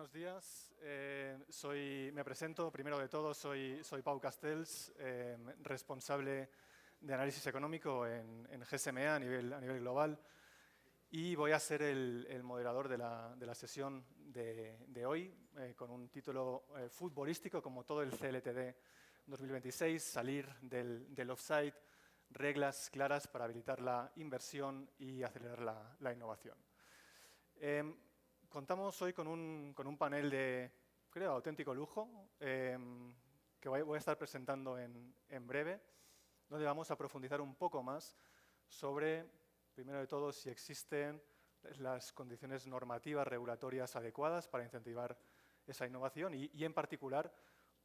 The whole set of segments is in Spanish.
buenos días. Me presento. Primero de todo, soy Pau Castells, responsable de análisis económico en GSMA a nivel global. Y voy a ser el moderador de la sesión de hoy, con un título futbolístico, como todo el CLTD 2026, salir del offside, reglas claras para habilitar la inversión y acelerar la innovación. Contamos hoy con un panel de, creo, auténtico lujo, que voy a estar presentando en breve, donde vamos a profundizar un poco más sobre, primero de todo, si existen las condiciones normativas regulatorias adecuadas para incentivar esa innovación y en particular,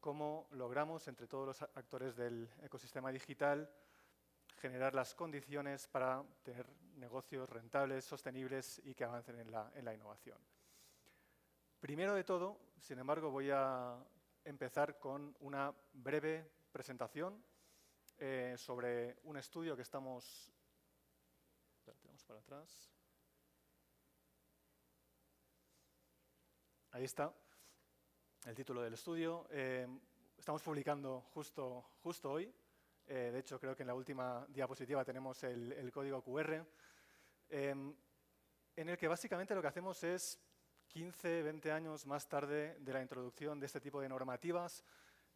cómo logramos, entre todos los actores del ecosistema digital, generar las condiciones para tener negocios rentables, sostenibles y que avancen en la innovación. Primero de todo, sin embargo, voy a empezar con una breve presentación sobre un estudio que estamos... Tenemos para atrás. Ahí está el título del estudio. Estamos publicando justo hoy. De hecho, creo que en la última diapositiva tenemos el código QR, en el que básicamente lo que hacemos es 15, 20 años más tarde de la introducción de este tipo de normativas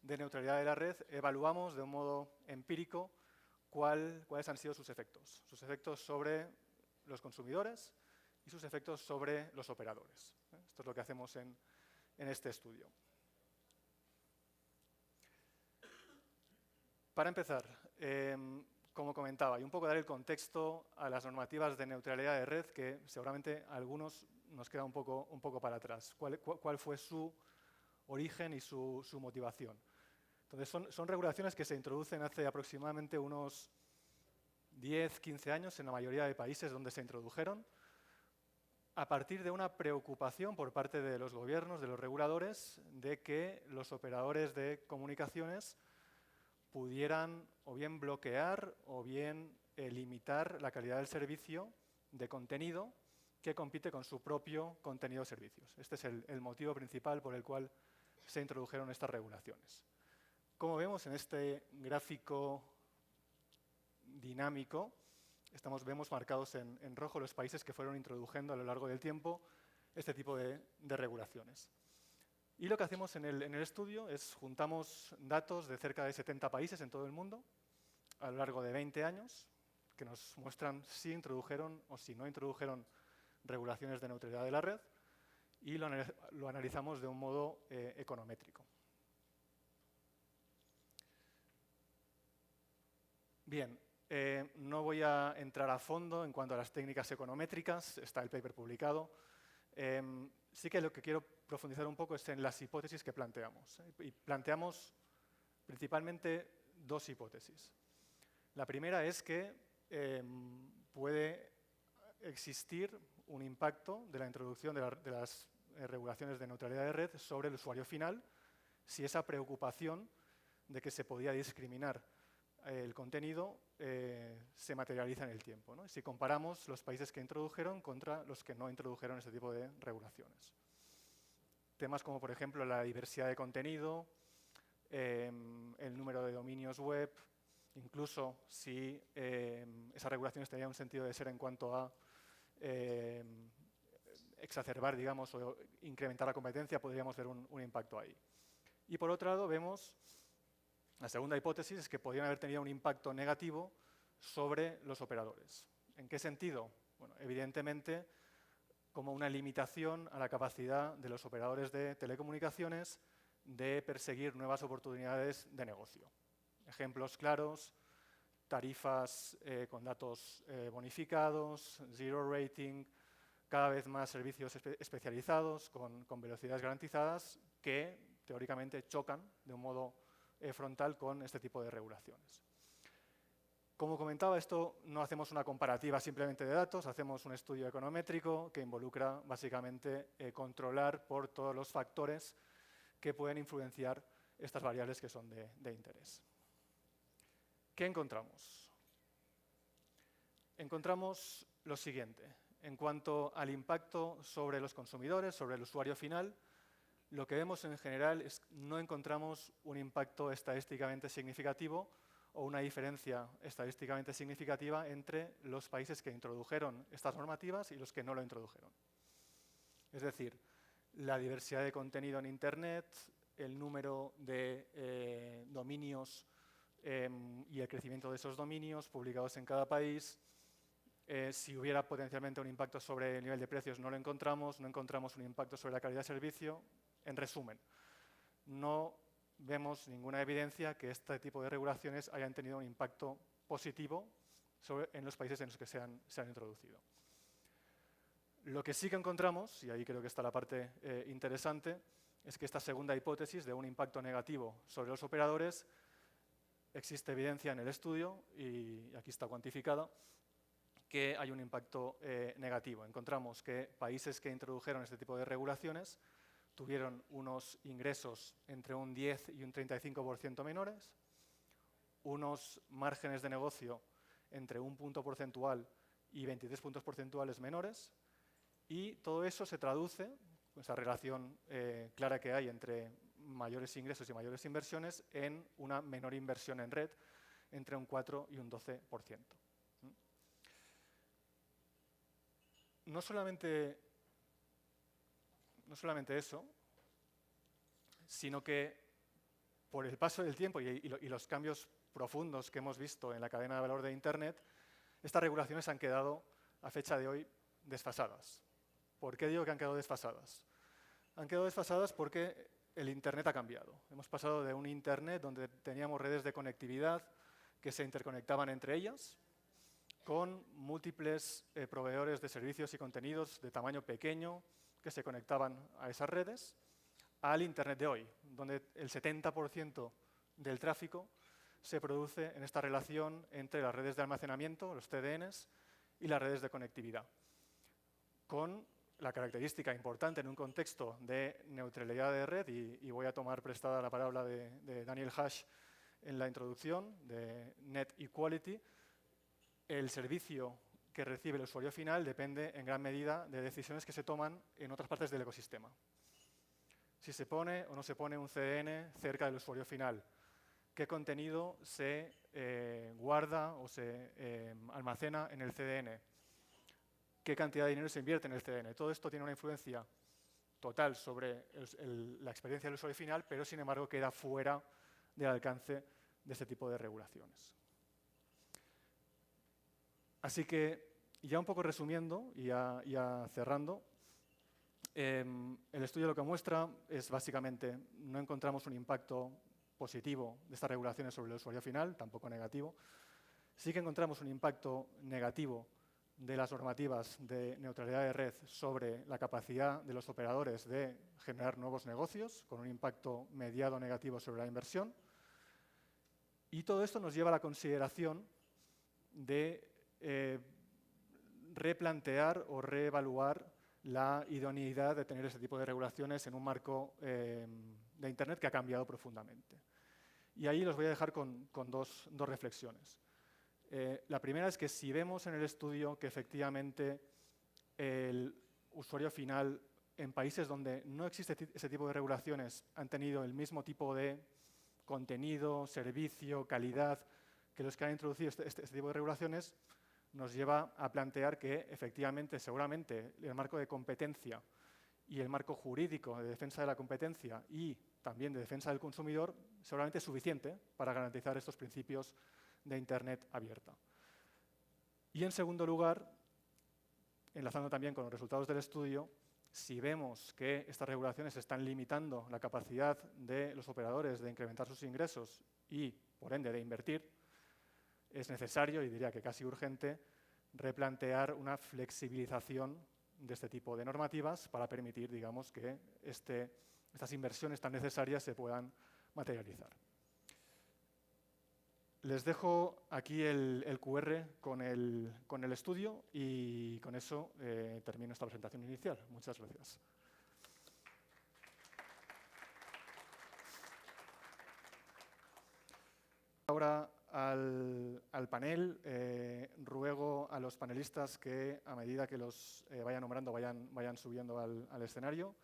de neutralidad de la red, evaluamos de un modo empírico cuáles han sido sus efectos sobre los consumidores y sus efectos sobre los operadores. Esto es lo que hacemos en este estudio. Para empezar, como comentaba, y un poco dar el contexto a las normativas de neutralidad de red, que seguramente a algunos nos queda un poco para atrás. ¿Cuál fue su origen y su motivación? Entonces, son regulaciones que se introducen hace aproximadamente unos 10, 15 años en la mayoría de países donde se introdujeron, a partir de una preocupación por parte de los gobiernos, de los reguladores, de que los operadores de comunicaciones pudieran o bien bloquear o bien limitar la calidad del servicio de contenido que compite con su propio contenido de servicios. Este es el motivo principal por el cual se introdujeron estas regulaciones. Como vemos en este gráfico dinámico, vemos marcados en rojo los países que fueron introduciendo a lo largo del tiempo este tipo de regulaciones. Y lo que hacemos en el estudio es juntamos datos de cerca de 70 países en todo el mundo a lo largo de 20 años que nos muestran si introdujeron o si no introdujeron regulaciones de neutralidad de la red y lo analizamos de un modo econométrico. Bien, no voy a entrar a fondo en cuanto a las técnicas econométricas, está el paper publicado. Sí que lo que quiero profundizar un poco es en las hipótesis que planteamos. Y planteamos principalmente dos hipótesis. La primera es que puede existir un impacto de la introducción de las regulaciones de neutralidad de red sobre el usuario final, si esa preocupación de que se podía discriminar el contenido se materializa en el tiempo, ¿no? Si comparamos los países que introdujeron contra los que no introdujeron este tipo de regulaciones. Temas como, por ejemplo, la diversidad de contenido, el número de dominios web, incluso si esas regulaciones tenían un sentido de ser en cuanto a exacerbar, digamos, o incrementar la competencia, podríamos ver un impacto ahí. Y por otro lado, vemos la segunda hipótesis es que podrían haber tenido un impacto negativo sobre los operadores. ¿En qué sentido? Bueno, evidentemente, como una limitación a la capacidad de los operadores de telecomunicaciones de perseguir nuevas oportunidades de negocio. Ejemplos claros, tarifas con datos bonificados, zero rating, cada vez más servicios especializados con velocidades garantizadas que teóricamente chocan de un modo frontal con este tipo de regulaciones. Como comentaba, esto no hacemos una comparativa simplemente de datos, hacemos un estudio econométrico que involucra básicamente controlar por todos los factores que pueden influenciar estas variables que son de interés. ¿Qué encontramos? Encontramos lo siguiente. En cuanto al impacto sobre los consumidores, sobre el usuario final, lo que vemos en general es que no encontramos un impacto estadísticamente significativo o una diferencia estadísticamente significativa entre los países que introdujeron estas normativas y los que no lo introdujeron. Es decir, la diversidad de contenido en Internet, el número de dominios y el crecimiento de esos dominios publicados en cada país. Si hubiera potencialmente un impacto sobre el nivel de precios, no lo encontramos. No encontramos un impacto sobre la calidad de servicio. En resumen, no vemos ninguna evidencia que este tipo de regulaciones hayan tenido un impacto positivo en los países en los que se han introducido. Lo que sí que encontramos, y ahí creo que está la parte interesante, es que esta segunda hipótesis de un impacto negativo sobre los operadores, existe evidencia en el estudio, y aquí está cuantificada, que hay un impacto negativo. Encontramos que países que introdujeron este tipo de regulaciones tuvieron unos ingresos entre un 10 y un 35% menores, unos márgenes de negocio entre un punto porcentual y 23 puntos porcentuales menores, y todo eso se traduce, esa relación clara que hay entre mayores ingresos y mayores inversiones, en una menor inversión en red, entre un 4 y un 12%. No solamente eso, sino que por el paso del tiempo y los cambios profundos que hemos visto en la cadena de valor de Internet, estas regulaciones han quedado, a fecha de hoy, desfasadas. ¿Por qué digo que han quedado desfasadas? Han quedado desfasadas porque el Internet ha cambiado. Hemos pasado de un Internet donde teníamos redes de conectividad que se interconectaban entre ellas, con múltiples proveedores de servicios y contenidos de tamaño pequeño que se conectaban a esas redes, al Internet de hoy, donde el 70% del tráfico se produce en esta relación entre las redes de almacenamiento, los CDNs, y las redes de conectividad, con la característica importante en un contexto de neutralidad de red, y voy a tomar prestada la palabra de Daniel Hash en la introducción, de Net Equality. El servicio que recibe el usuario final depende en gran medida de decisiones que se toman en otras partes del ecosistema. Si se pone o no se pone un CDN cerca del usuario final, qué contenido se guarda o se almacena en el CDN, qué cantidad de dinero se invierte en el CDN. Todo esto tiene una influencia total sobre la experiencia del usuario final, pero sin embargo queda fuera del alcance de este tipo de regulaciones. Así que, ya un poco resumiendo y ya cerrando, el estudio lo que muestra es básicamente no encontramos un impacto positivo de estas regulaciones sobre el usuario final, tampoco negativo. Sí que encontramos un impacto negativo de las normativas de neutralidad de red sobre la capacidad de los operadores de generar nuevos negocios, con un impacto mediado negativo sobre la inversión. Y todo esto nos lleva a la consideración de replantear o reevaluar la idoneidad de tener ese tipo de regulaciones en un marco de Internet que ha cambiado profundamente. Y ahí los voy a dejar con dos reflexiones. La primera es que si vemos en el estudio que efectivamente el usuario final en países donde no existe ese tipo de regulaciones han tenido el mismo tipo de contenido, servicio, calidad que los que han introducido este tipo de regulaciones, nos lleva a plantear que efectivamente, seguramente, el marco de competencia y el marco jurídico de defensa de la competencia y también de defensa del consumidor seguramente es suficiente para garantizar estos principios de Internet abierta. Y en segundo lugar, enlazando también con los resultados del estudio, si vemos que estas regulaciones están limitando la capacidad de los operadores de incrementar sus ingresos y, por ende, de invertir, es necesario, y diría que casi urgente, replantear una flexibilización de este tipo de normativas para permitir, digamos, que estas inversiones tan necesarias se puedan materializar. Les dejo aquí el QR con el estudio y con eso termino esta presentación inicial. Muchas gracias. Ahora al panel, ruego a los panelistas que a medida que los vaya nombrando vayan subiendo al escenario.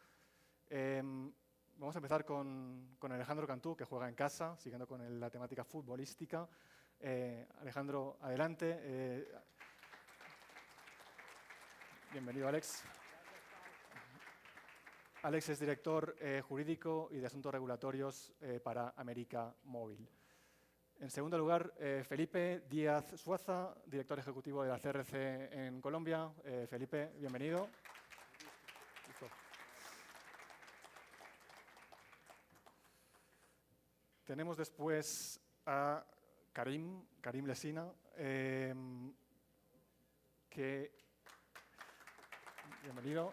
vamos a empezar con Alejandro Cantú, que juega en casa, siguiendo con la temática futbolística. Alejandro, adelante. Bienvenido, Alex. Alex es director jurídico y de asuntos regulatorios para América Móvil. En segundo lugar, Felipe Díaz Suaza, director ejecutivo de la CRC en Colombia. Felipe, bienvenido. Tenemos después a Karim Lesina, que... Bienvenido.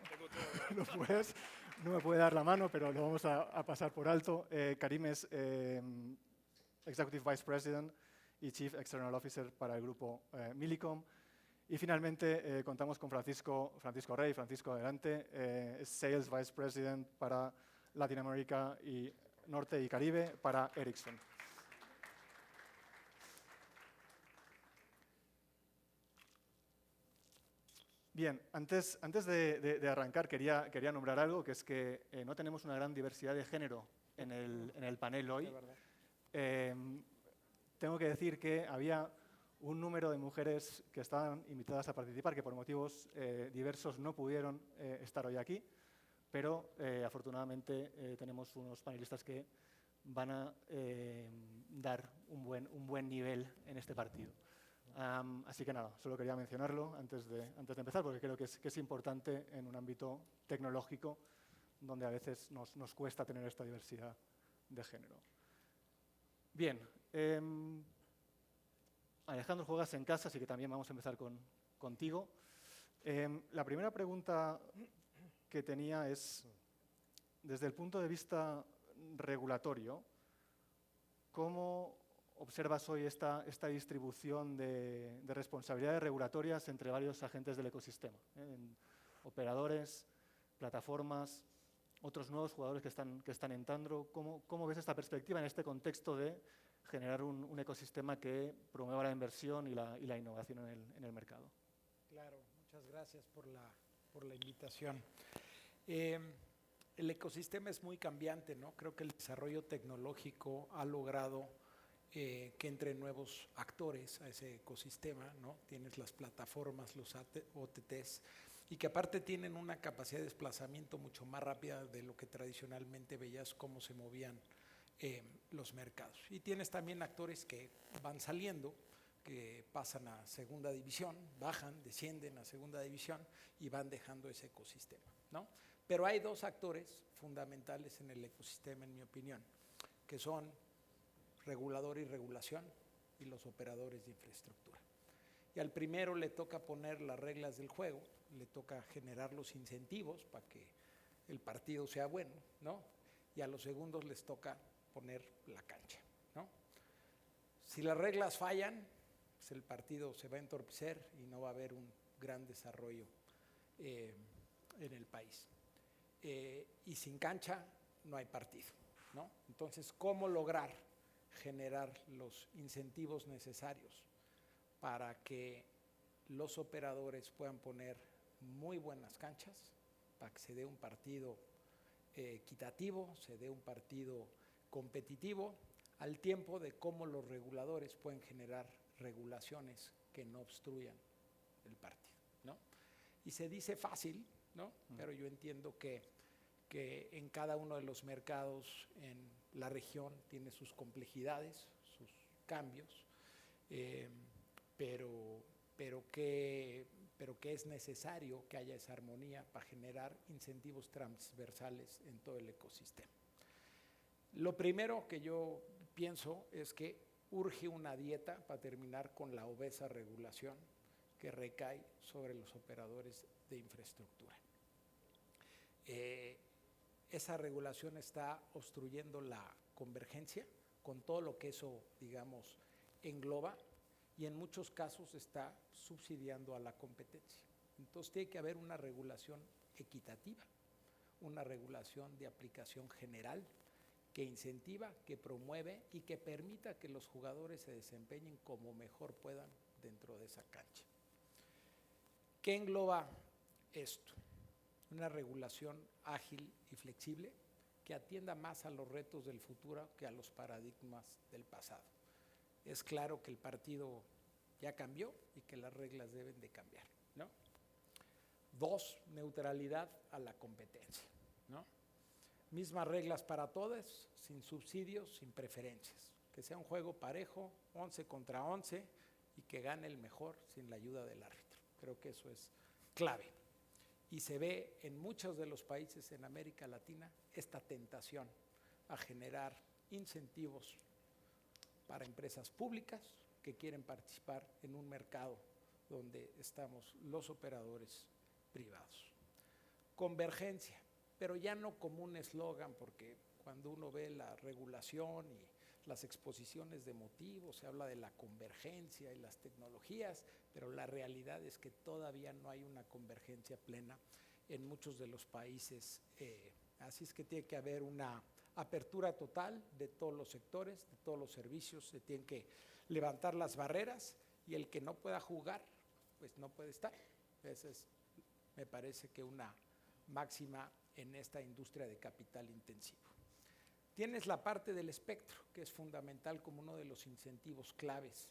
No me puede dar la mano, pero lo vamos a pasar por alto. Karim es Executive Vice President y Chief External Officer para el grupo Millicom. Y finalmente contamos con Francisco Rey. Francisco, adelante. Es Sales Vice President para Latinoamérica y Norte y Caribe para Ericsson. Bien, antes de arrancar quería nombrar algo, que es que no tenemos una gran diversidad de género en el panel hoy. Tengo que decir que había un número de mujeres que estaban invitadas a participar, que por motivos diversos no pudieron estar hoy aquí, pero afortunadamente tenemos unos panelistas que van a dar un buen nivel en este partido. Así que nada, solo quería mencionarlo antes de empezar, porque creo que es importante en un ámbito tecnológico donde a veces nos cuesta tener esta diversidad de género. Bien, Alejandro, juegas en casa, así que también vamos a empezar contigo. La primera pregunta que tenía es, desde el punto de vista regulatorio, ¿cómo observas hoy esta distribución de responsabilidades regulatorias entre varios agentes del ecosistema? Operadores, plataformas, otros nuevos jugadores que están entrando. ¿Cómo ves esta perspectiva en este contexto de generar un ecosistema que promueva la inversión y la innovación en el mercado? Claro, muchas gracias por la invitación. El ecosistema es muy cambiante, ¿no? Creo que el desarrollo tecnológico ha logrado que entren nuevos actores a ese ecosistema, ¿no? Tienes las plataformas, los OTTs, y que aparte tienen una capacidad de desplazamiento mucho más rápida de lo que tradicionalmente veías cómo se movían los mercados. Y tienes también actores que van saliendo, que pasan a segunda división, bajan, descienden a segunda división y van dejando ese ecosistema, ¿no? Pero hay dos actores fundamentales en el ecosistema, en mi opinión, que son regulador y regulación y los operadores de infraestructura. Y al primero le toca poner las reglas del juego, le toca generar los incentivos para que el partido sea bueno, ¿no? Y a los segundos les toca poner la cancha, ¿no? Si las reglas fallan, pues el partido se va a entorpecer y no va a haber un gran desarrollo en el país. Y sin cancha no hay partido, ¿no? Entonces, ¿cómo lograr generar los incentivos necesarios para que los operadores puedan poner muy buenas canchas, para que se dé un partido equitativo, se dé un partido competitivo, al tiempo de cómo los reguladores pueden generar regulaciones que no obstruyan el partido, ¿no? Y se dice fácil, ¿no? Pero yo entiendo que en cada uno de los mercados en la región tiene sus complejidades, sus cambios, pero que es necesario que haya esa armonía para generar incentivos transversales en todo el ecosistema. Lo primero que yo pienso es que urge una dieta para terminar con la obesa regulación que recae sobre los operadores de infraestructura. Esa regulación está obstruyendo la convergencia con todo lo que eso, digamos, engloba, y en muchos casos está subsidiando a la competencia. Entonces tiene que haber una regulación equitativa, una regulación de aplicación general que incentiva, que promueve y que permita que los jugadores se desempeñen como mejor puedan dentro de esa cancha. ¿Qué engloba esto? Una regulación ágil y flexible que atienda más a los retos del futuro que a los paradigmas del pasado. Es claro que el partido ya cambió y que las reglas deben de cambiar, ¿no? 2, neutralidad a la competencia, ¿no? Mismas reglas para todos, sin subsidios, sin preferencias. Que sea un juego parejo, 11 contra 11, y que gane el mejor sin la ayuda del árbitro. Creo que eso es clave. Y se ve en muchos de los países en América Latina esta tentación a generar incentivos para empresas públicas que quieren participar en un mercado donde estamos los operadores privados. Convergencia, pero ya no como un eslogan, porque cuando uno ve la regulación y las exposiciones de motivos, se habla de la convergencia y las tecnologías, pero la realidad es que todavía no hay una convergencia plena en muchos de los países. Así es que tiene que haber una apertura total de todos los sectores, de todos los servicios, se tienen que levantar las barreras y el que no pueda jugar, pues no puede estar. Esa es, me parece que una máxima en esta industria de capital intensivo. Tienes la parte del espectro, que es fundamental como uno de los incentivos claves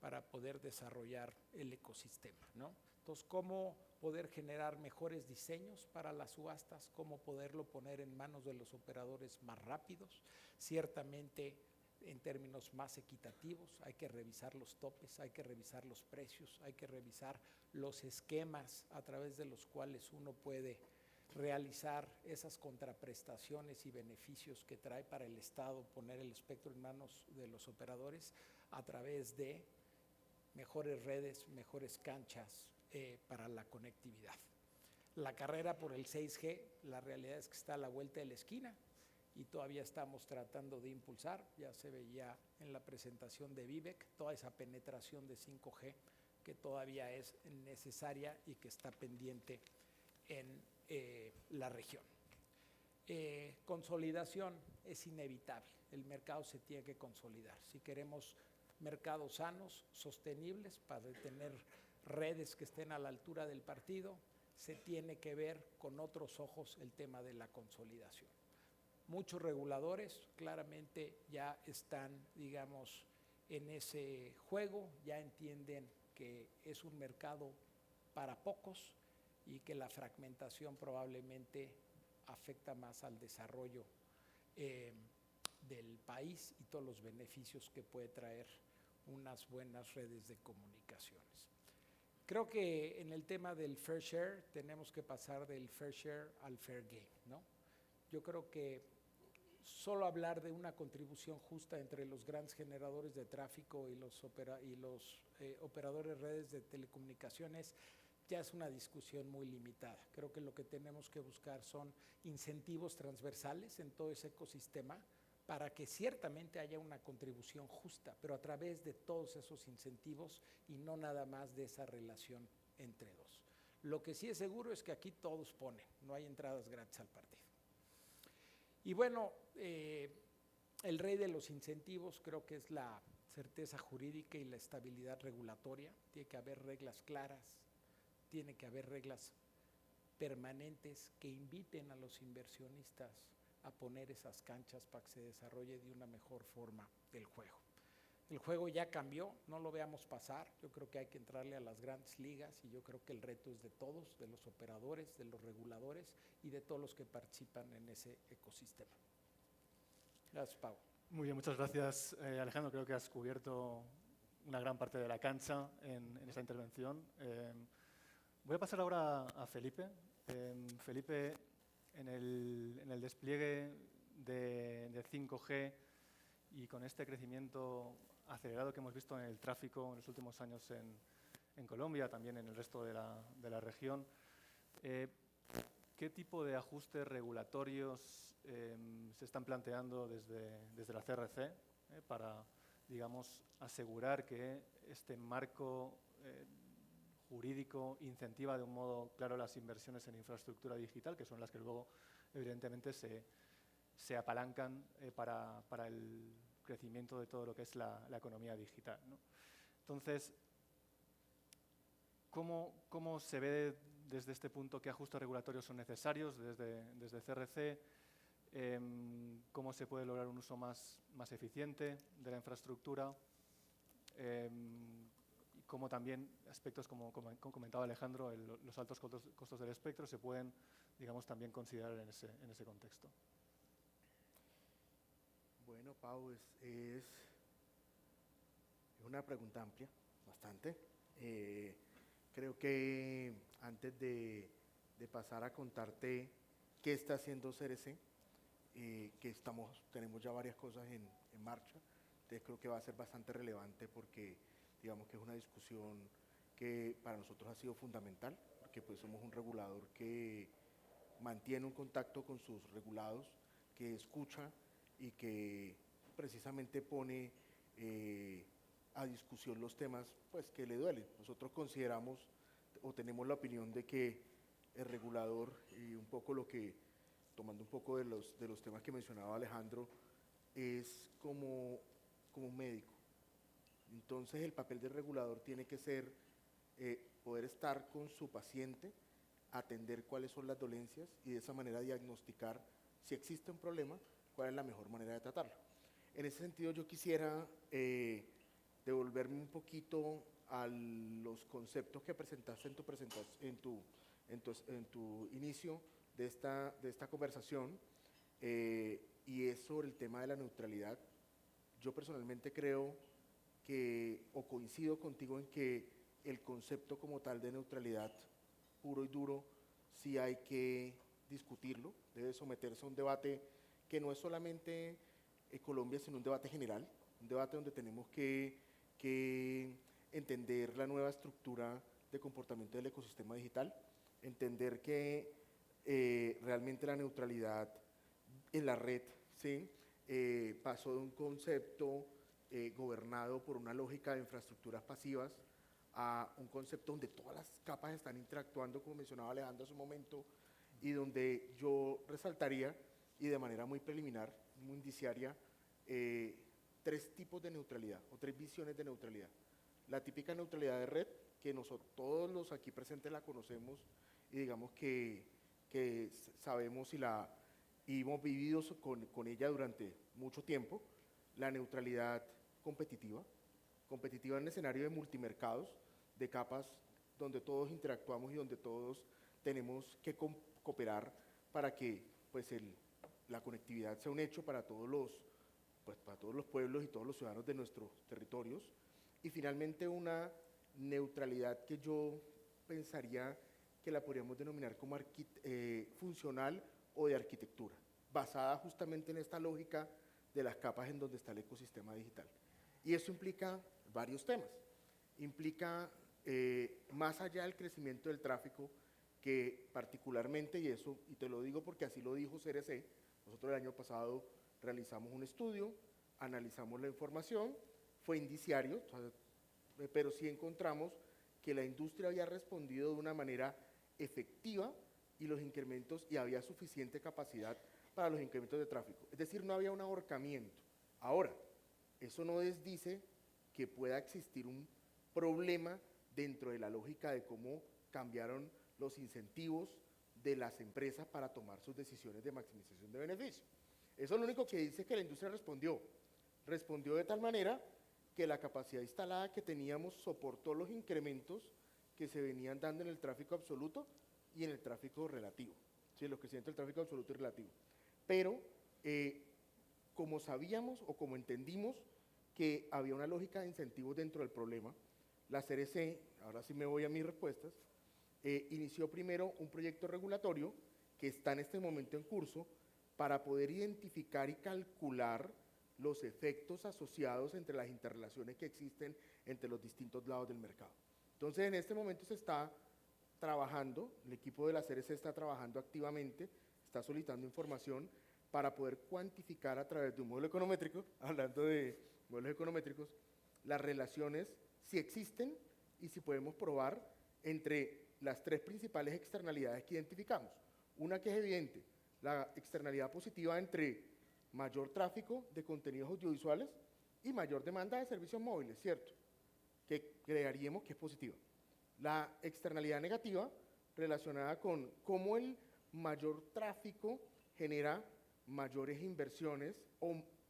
para poder desarrollar el ecosistema, ¿no? Entonces, ¿cómo poder generar mejores diseños para las subastas? ¿Cómo poderlo poner en manos de los operadores más rápidos? Ciertamente, en términos más equitativos, hay que revisar los topes, hay que revisar los precios, hay que revisar los esquemas a través de los cuales uno puede realizar esas contraprestaciones y beneficios que trae para el Estado poner el espectro en manos de los operadores a través de mejores redes, mejores canchas para la conectividad. La carrera por el 6G, la realidad es que está a la vuelta de la esquina y todavía estamos tratando de impulsar, ya se veía en la presentación de Vivek, toda esa penetración de 5G que todavía es necesaria y que está pendiente en la región. Consolidación es inevitable, el mercado se tiene que consolidar. Si queremos mercados sanos, sostenibles, para tener redes que estén a la altura del partido, se tiene que ver con otros ojos el tema de la consolidación. Muchos reguladores claramente ya están, digamos, en ese juego, ya entienden que es un mercado para pocos y que la fragmentación probablemente afecta más al desarrollo del país y todos los beneficios que puede traer unas buenas redes de comunicaciones. Creo que en el tema del fair share tenemos que pasar del fair share al fair game, ¿no? Yo creo que solo hablar de una contribución justa entre los grandes generadores de tráfico y los operadores de redes de telecomunicaciones ya es una discusión muy limitada. Creo que lo que tenemos que buscar son incentivos transversales en todo ese ecosistema para que ciertamente haya una contribución justa, pero a través de todos esos incentivos y no nada más de esa relación entre dos. Lo que sí es seguro es que aquí todos ponen, no hay entradas gratis al partido. Y bueno, el rey de los incentivos creo que es la certeza jurídica y la estabilidad regulatoria. Tiene que haber reglas claras, tiene que haber reglas permanentes que inviten a los inversionistas a poner esas canchas para que se desarrolle de una mejor forma el juego. El juego ya cambió, no lo veamos pasar. Yo creo que hay que entrarle a las grandes ligas y yo creo que el reto es de todos, de los operadores, de los reguladores y de todos los que participan en ese ecosistema. Gracias, Pau. Muy bien, muchas gracias, Alejandro. Creo que has cubierto una gran parte de la cancha en esta intervención. Voy a pasar ahora a Felipe. Felipe, en el despliegue de 5G y con este crecimiento acelerado que hemos visto en el tráfico en los últimos años en Colombia, también en el resto de la región, ¿qué tipo de ajustes regulatorios se están planteando desde la CRC para, digamos, asegurar que este marco jurídico incentiva de un modo claro las inversiones en infraestructura digital, que son las que luego, evidentemente, se apalancan para el crecimiento de todo lo que es la economía digital, ¿no? Entonces, ¿cómo se ve desde este punto qué ajustes regulatorios son necesarios desde CRC? cómo se puede lograr un uso más eficiente de la infraestructura, y cómo también aspectos como comentaba Alejandro, los altos costos del espectro se pueden, digamos, también considerar en ese contexto. Bueno, Pau, es una pregunta amplia, bastante. Creo que antes de pasar a contarte qué está haciendo CRC, que tenemos ya varias cosas en marcha, entonces creo que va a ser bastante relevante porque digamos que es una discusión que para nosotros ha sido fundamental, porque pues somos un regulador que mantiene un contacto con sus regulados, que escucha y que precisamente pone a discusión los temas pues, que le duelen. Nosotros consideramos o tenemos la opinión de que el regulador, y un poco tomando un poco de los temas que mencionaba Alejandro, es como un médico. Entonces el papel del regulador tiene que ser poder estar con su paciente, atender cuáles son las dolencias y de esa manera diagnosticar si existe un problema, cuál es la mejor manera de tratarlo. En ese sentido yo quisiera devolverme un poquito a los conceptos que presentaste en tu inicio de esta conversación, y es sobre el tema de la neutralidad. Yo personalmente creo o coincido contigo en que el concepto como tal de neutralidad puro y duro sí hay que discutirlo, debe someterse a un debate que no es solamente Colombia, sino un debate general, un debate donde tenemos que entender la nueva estructura de comportamiento del ecosistema digital, entender que realmente la neutralidad en la red, ¿sí? Pasó de un concepto gobernado por una lógica de infraestructuras pasivas a un concepto donde todas las capas están interactuando, como mencionaba Alejandro hace un momento, y donde yo resaltaría, y de manera muy preliminar, muy indiciaria, tres tipos de neutralidad o tres visiones de neutralidad. La típica neutralidad de red, que nosotros todos los aquí presentes la conocemos y digamos que sabemos y hemos vivido con ella durante mucho tiempo. La neutralidad competitiva en el escenario de multimercados, de capas donde todos interactuamos y donde todos tenemos que cooperar para que pues, la conectividad sea un hecho para todos los pueblos y todos los ciudadanos de nuestros territorios. Y finalmente una neutralidad que yo pensaría que la podríamos denominar como funcional o de arquitectura, basada justamente en esta lógica de las capas en donde está el ecosistema digital. Y eso implica varios temas. Implica, más allá del crecimiento del tráfico, que particularmente, y te lo digo porque así lo dijo CRC, nosotros el año pasado realizamos un estudio, analizamos la información, fue indiciario, pero sí encontramos que la industria había respondido de una manera efectiva y había suficiente capacidad para los incrementos de tráfico. Es decir, no había un ahorcamiento. Ahora, eso no desdice que pueda existir un problema dentro de la lógica de cómo cambiaron los incentivos de las empresas para tomar sus decisiones de maximización de beneficio. Eso es lo único que dice que la industria respondió. Respondió de tal manera que la capacidad instalada que teníamos soportó los incrementos que se venían dando en el tráfico absoluto y en el tráfico relativo. Sí, los crecimientos del tráfico absoluto y relativo. Pero, como sabíamos o como entendimos que había una lógica de incentivos dentro del problema, la CRC, ahora sí me voy a mis respuestas, inició primero un proyecto regulatorio que está en este momento en curso para poder identificar y calcular los efectos asociados entre las interrelaciones que existen entre los distintos lados del mercado. Entonces, en este momento se está trabajando, el equipo de la CRC está trabajando activamente, está solicitando información para poder cuantificar a través de un modelo econométrico, hablando de modelos econométricos, las relaciones, si existen y si podemos probar entre las tres principales externalidades que identificamos. Una que es evidente, la externalidad positiva entre mayor tráfico de contenidos audiovisuales y mayor demanda de servicios móviles, ¿cierto? Que creeríamos que es positiva. La externalidad negativa relacionada con cómo el mayor tráfico genera mayores inversiones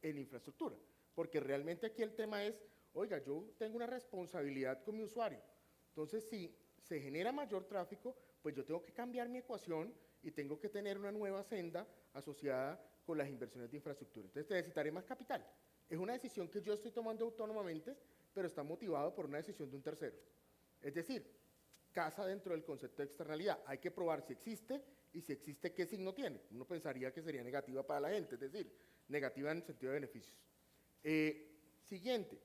en infraestructura. Porque realmente aquí el tema es, oiga, yo tengo una responsabilidad con mi usuario. Entonces, si se genera mayor tráfico, pues yo tengo que cambiar mi ecuación y tengo que tener una nueva senda asociada con las inversiones de infraestructura. Entonces, necesitaré más capital. Es una decisión que yo estoy tomando autónomamente, pero está motivado por una decisión de un tercero. Es decir, casa dentro del concepto de externalidad. Hay que probar si existe y si existe, qué signo tiene. Uno pensaría que sería negativa para la gente, es decir, negativa en el sentido de beneficios. Siguiente,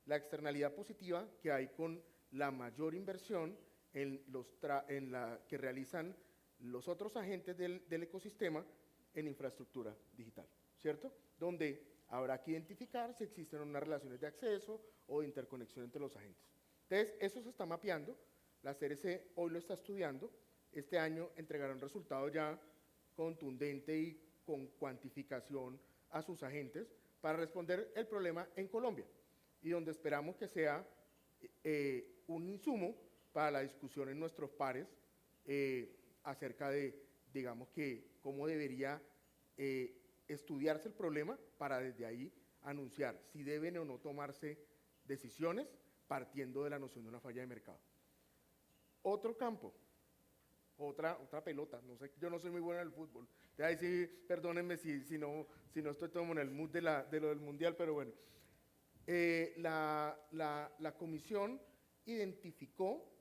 la externalidad positiva que hay con la mayor inversión que realizan los otros agentes del ecosistema en infraestructura digital, ¿cierto? Donde habrá que identificar si existen unas relaciones de acceso o de interconexión entre los agentes. Entonces, eso se está mapeando, la CRC hoy lo está estudiando, este año entregará un resultado ya contundente y con cuantificación a sus agentes para responder el problema en Colombia y donde esperamos que sea un insumo para la discusión en nuestros pares acerca de, digamos que, cómo debería estudiarse el problema para desde ahí anunciar si deben o no tomarse decisiones partiendo de la noción de una falla de mercado. Otro campo, otra pelota, no sé, yo no soy muy bueno en el fútbol, de ahí sí, perdónenme si no estoy todo en el mood de lo del mundial, pero bueno. La comisión identificó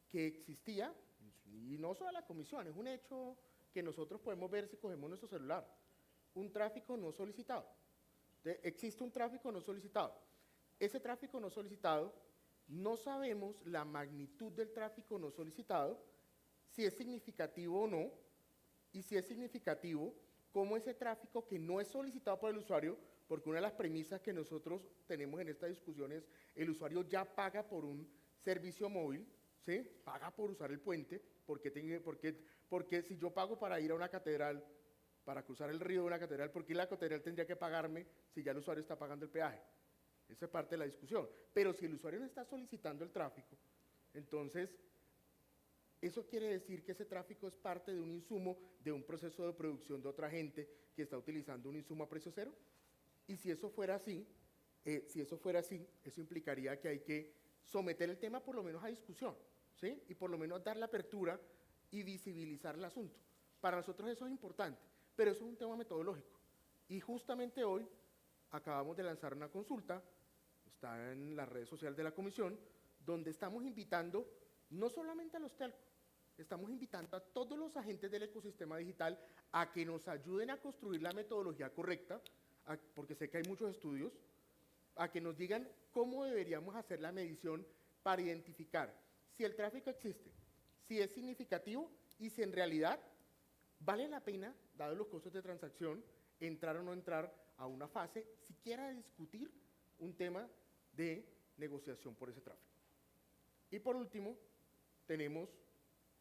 que existía, y no solo la comisión, es un hecho que nosotros podemos ver si cogemos nuestro celular, un tráfico no solicitado. Existe un tráfico no solicitado. Ese tráfico no solicitado, no sabemos la magnitud del tráfico no solicitado, si es significativo o no, y si es significativo, cómo ese tráfico que no es solicitado por el usuario, porque una de las premisas que nosotros tenemos en esta discusión es el usuario ya paga por un servicio móvil, ¿sí? Paga por usar el puente, porque si yo pago para ir a una catedral, para cruzar el río de una catedral, ¿por qué la catedral tendría que pagarme si ya el usuario está pagando el peaje? Esa es parte de la discusión. Pero si el usuario no está solicitando el tráfico, entonces eso quiere decir que ese tráfico es parte de un insumo de un proceso de producción de otra gente que está utilizando un insumo a precio cero. Y si eso fuera así, eso implicaría que hay que someter el tema por lo menos a discusión, ¿sí? Y por lo menos dar la apertura y visibilizar el asunto. Para nosotros eso es importante, pero eso es un tema metodológico. Y justamente hoy acabamos de lanzar una consulta, está en las redes sociales de la comisión, donde estamos invitando no solamente a los telcos, estamos invitando a todos los agentes del ecosistema digital a que nos ayuden a construir la metodología correcta, porque sé que hay muchos estudios, a que nos digan cómo deberíamos hacer la medición para identificar si el tráfico existe, si es significativo y si en realidad vale la pena, dados los costos de transacción, entrar o no entrar a una fase, siquiera de discutir un tema de negociación por ese tráfico. Y por último, tenemos,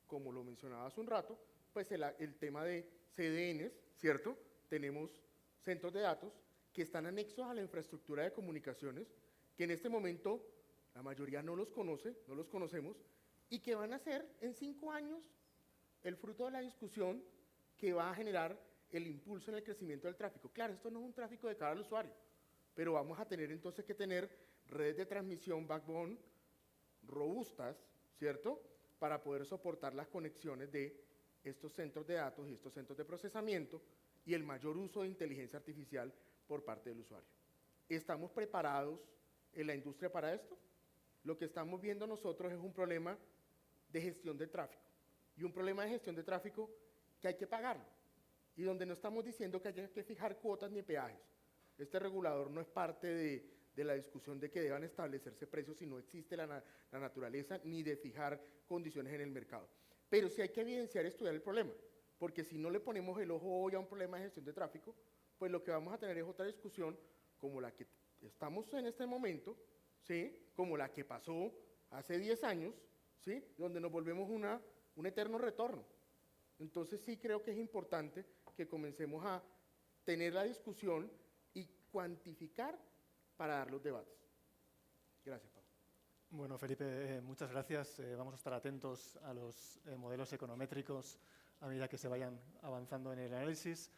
como lo mencionaba hace un rato, pues el tema de CDNs, ¿cierto? Tenemos centros de datos que están anexos a la infraestructura de comunicaciones, que en este momento la mayoría no los conoce, no los conocemos, y que van a ser en 5 años el fruto de la discusión que va a generar el impulso en el crecimiento del tráfico. Claro, esto no es un tráfico de cara al usuario, pero vamos a tener entonces que tener redes de transmisión backbone robustas, ¿cierto?, para poder soportar las conexiones de estos centros de datos y estos centros de procesamiento y el mayor uso de inteligencia artificial por parte del usuario. ¿Estamos preparados en la industria para esto? Lo que estamos viendo nosotros es un problema de gestión de tráfico, y un problema de gestión de tráfico que hay que pagarlo, y donde no estamos diciendo que haya que fijar cuotas ni peajes. Este regulador no es parte de la discusión de que deban establecerse precios si no existe la naturaleza, ni de fijar condiciones en el mercado. Pero sí hay que evidenciar y estudiar el problema, porque si no le ponemos el ojo hoy a un problema de gestión de tráfico, pues lo que vamos a tener es otra discusión como la que estamos en este momento, ¿sí?, como la que pasó hace 10 años, ¿sí?, donde nos volvemos un eterno retorno. Entonces sí creo que es importante que comencemos a tener la discusión y cuantificar para dar los debates. Gracias, Pablo. Bueno, Felipe, muchas gracias. Vamos a estar atentos a los modelos econométricos a medida que se vayan avanzando en el análisis.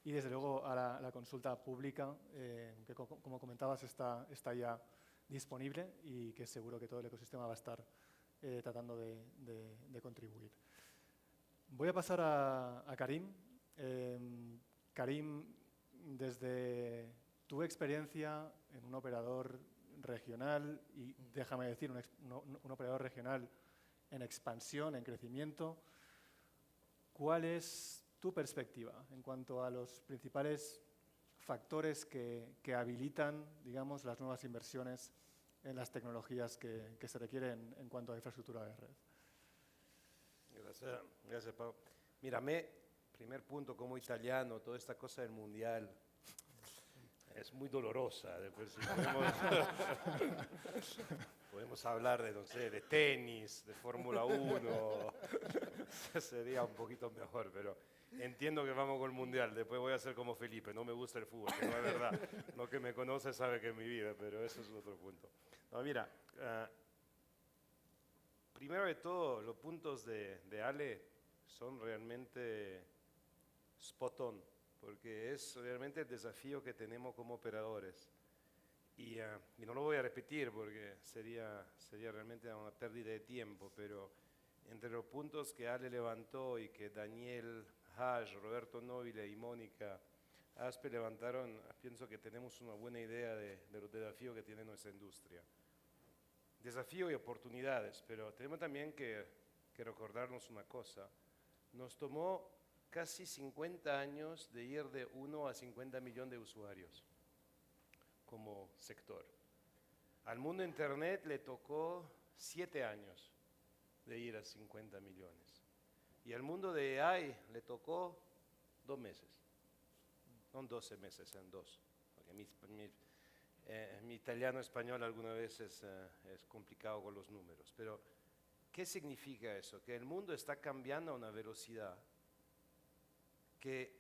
y desde luego a la consulta pública, que como comentabas está ya disponible y que seguro que todo el ecosistema va a estar tratando de contribuir. Voy a pasar a Karim. Karim, desde tu experiencia en un operador regional, y déjame decir, un operador regional en expansión, en crecimiento, ¿cuál es tu perspectiva en cuanto a los principales factores que habilitan, digamos, las nuevas inversiones en las tecnologías que se requieren en cuanto a infraestructura de red? Gracias, Pau. Mira, primer punto, como italiano, toda esta cosa del mundial es muy dolorosa. Después, si podemos hablar de, no sé, de tenis, de Fórmula 1, sería un poquito mejor, pero entiendo que vamos con el mundial. Después voy a ser como Felipe, no me gusta el fútbol, que no es verdad. Lo que me conoce sabe que es mi vida, pero eso es otro punto. No, mira, primero de todo, los puntos de Ale son realmente spot on, porque es realmente el desafío que tenemos como operadores. Y no lo voy a repetir porque sería realmente una pérdida de tiempo, pero entre los puntos que Ale levantó y que Daniel Haj, Roberto Nobile y Mónica Aspe levantaron, pienso que tenemos una buena idea de los desafíos que tiene nuestra industria. Desafíos y oportunidades, pero tenemos también que recordarnos una cosa. Nos tomó casi 50 años de ir de 1 a 50 millones de usuarios como sector. Al mundo Internet le tocó 7 años de ir a 50 millones. Y al mundo de AI le tocó 2 meses. No 12 meses, en 2. Porque mi italiano español algunas veces es complicado con los números. Pero, ¿qué significa eso? Que el mundo está cambiando a una velocidad que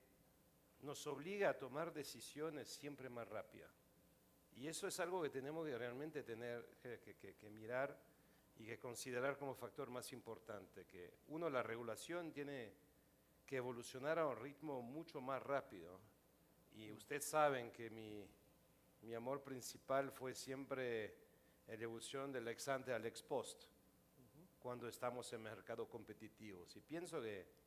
nos obliga a tomar decisiones siempre más rápidas. Y eso es algo que tenemos que realmente tener que mirar y que considerar como factor más importante. Que uno, la regulación tiene que evolucionar a un ritmo mucho más rápido. Y ustedes saben que mi amor principal fue siempre la evolución del ex ante al ex post, cuando estamos en mercados competitivos. Y pienso que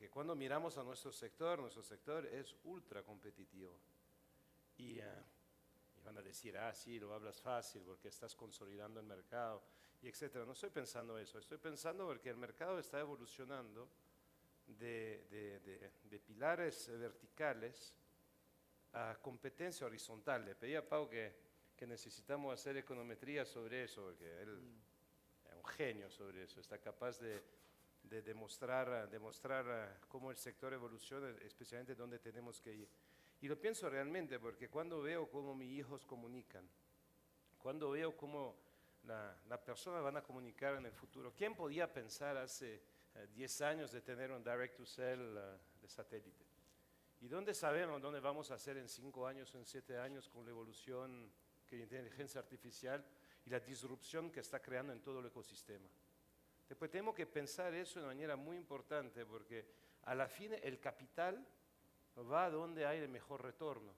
cuando miramos a nuestro sector es ultra competitivo. Y van a decir, sí, lo hablas fácil porque estás consolidando el mercado, y etcétera. No estoy pensando eso, estoy pensando porque el mercado está evolucionando de pilares verticales a competencia horizontal. Le pedí a Pau que necesitamos hacer econometría sobre eso, porque él es un genio sobre eso, está capaz de demostrar cómo el sector evoluciona, especialmente dónde tenemos que ir. Y lo pienso realmente porque cuando veo cómo mis hijos comunican, cuando veo cómo las personas van a comunicar en el futuro, ¿quién podía pensar hace 10 años de tener un direct to cell de satélite? ¿Y dónde sabemos dónde vamos a hacer en 5 años o en 7 años con la evolución que la inteligencia artificial y la disrupción que está creando en todo el ecosistema? Después tenemos que pensar eso de manera muy importante porque a la fin el capital va a donde hay el mejor retorno.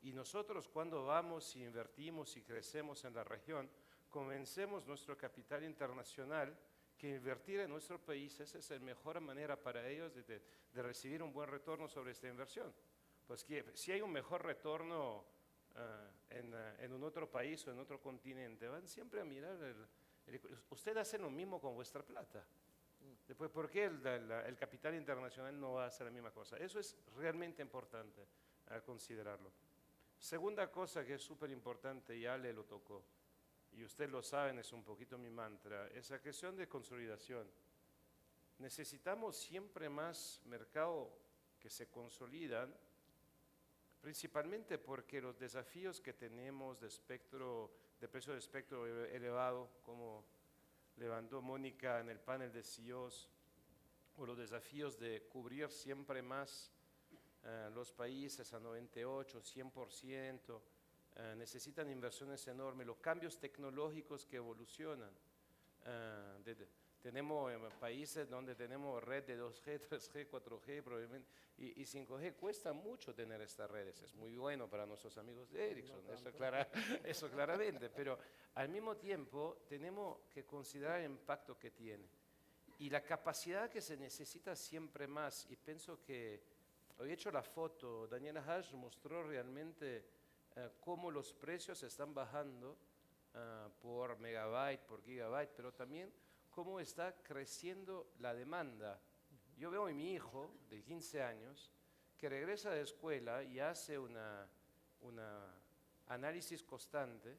Y nosotros cuando vamos y invertimos y crecemos en la región, convencemos nuestro capital internacional que invertir en nuestros países es la mejor manera para ellos de recibir un buen retorno sobre esta inversión. Pues que si hay un mejor retorno en un otro país o en otro continente, van siempre a mirar ustedes hacen lo mismo con vuestra plata. Después, ¿por qué el capital internacional no va a hacer la misma cosa? Eso es realmente importante considerarlo. Segunda cosa que es súper importante, y Ale lo tocó, y ustedes lo saben, es un poquito mi mantra, es la cuestión de consolidación. Necesitamos siempre más mercado que se consolidan, principalmente porque los desafíos que tenemos de precio de espectro elevado, como levantó Mónica en el panel de CEOs, o los desafíos de cubrir siempre más los países a 98, 100%, necesitan inversiones enormes, los cambios tecnológicos que evolucionan, Tenemos países donde tenemos red de 2G, 3G, 4G probablemente, y 5G. Cuesta mucho tener estas redes. Es muy bueno para nuestros amigos de Ericsson, eso claramente, pero al mismo tiempo tenemos que considerar el impacto que tiene y la capacidad que se necesita siempre más. Y pienso que, hoy he hecho la foto, Daniela Hash mostró realmente cómo los precios están bajando por megabyte, por gigabyte, pero también cómo está creciendo la demanda. Yo veo a mi hijo de 15 años que regresa de escuela y hace una análisis constante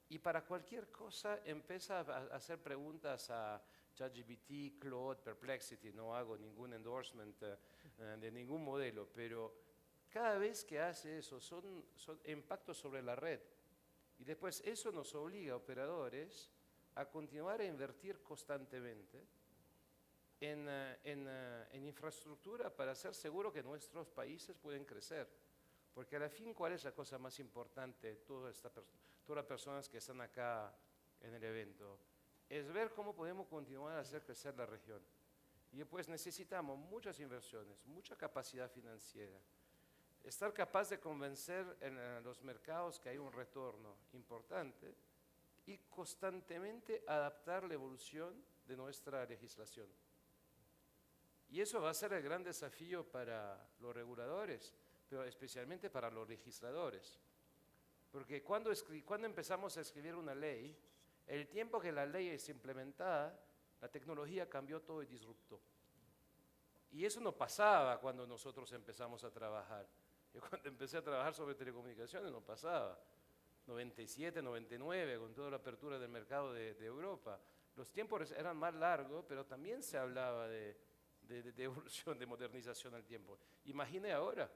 y para cualquier cosa empieza a hacer preguntas a ChatGPT, Claude, Perplexity. No hago ningún endorsement de ningún modelo, pero cada vez que hace eso son impactos sobre la red. Y después eso nos obliga a operadores a continuar a invertir constantemente en infraestructura para ser seguro que nuestros países pueden crecer. Porque al fin, ¿cuál es la cosa más importante de todas las personas que están acá en el evento? Es ver cómo podemos continuar a hacer crecer la región. Y pues necesitamos muchas inversiones, mucha capacidad financiera, estar capaz de convencer en los mercados que hay un retorno importante y constantemente adaptar la evolución de nuestra legislación. Y eso va a ser el gran desafío para los reguladores, pero especialmente para los legisladores. Porque cuando empezamos a escribir una ley, el tiempo que la ley es implementada, la tecnología cambió todo y disruptó. Y eso no pasaba cuando nosotros empezamos a trabajar. Yo cuando empecé a trabajar sobre telecomunicaciones no pasaba. 97, 99, con toda la apertura del mercado de Europa. Los tiempos eran más largos, pero también se hablaba de evolución, de modernización al tiempo. Imagine ahora,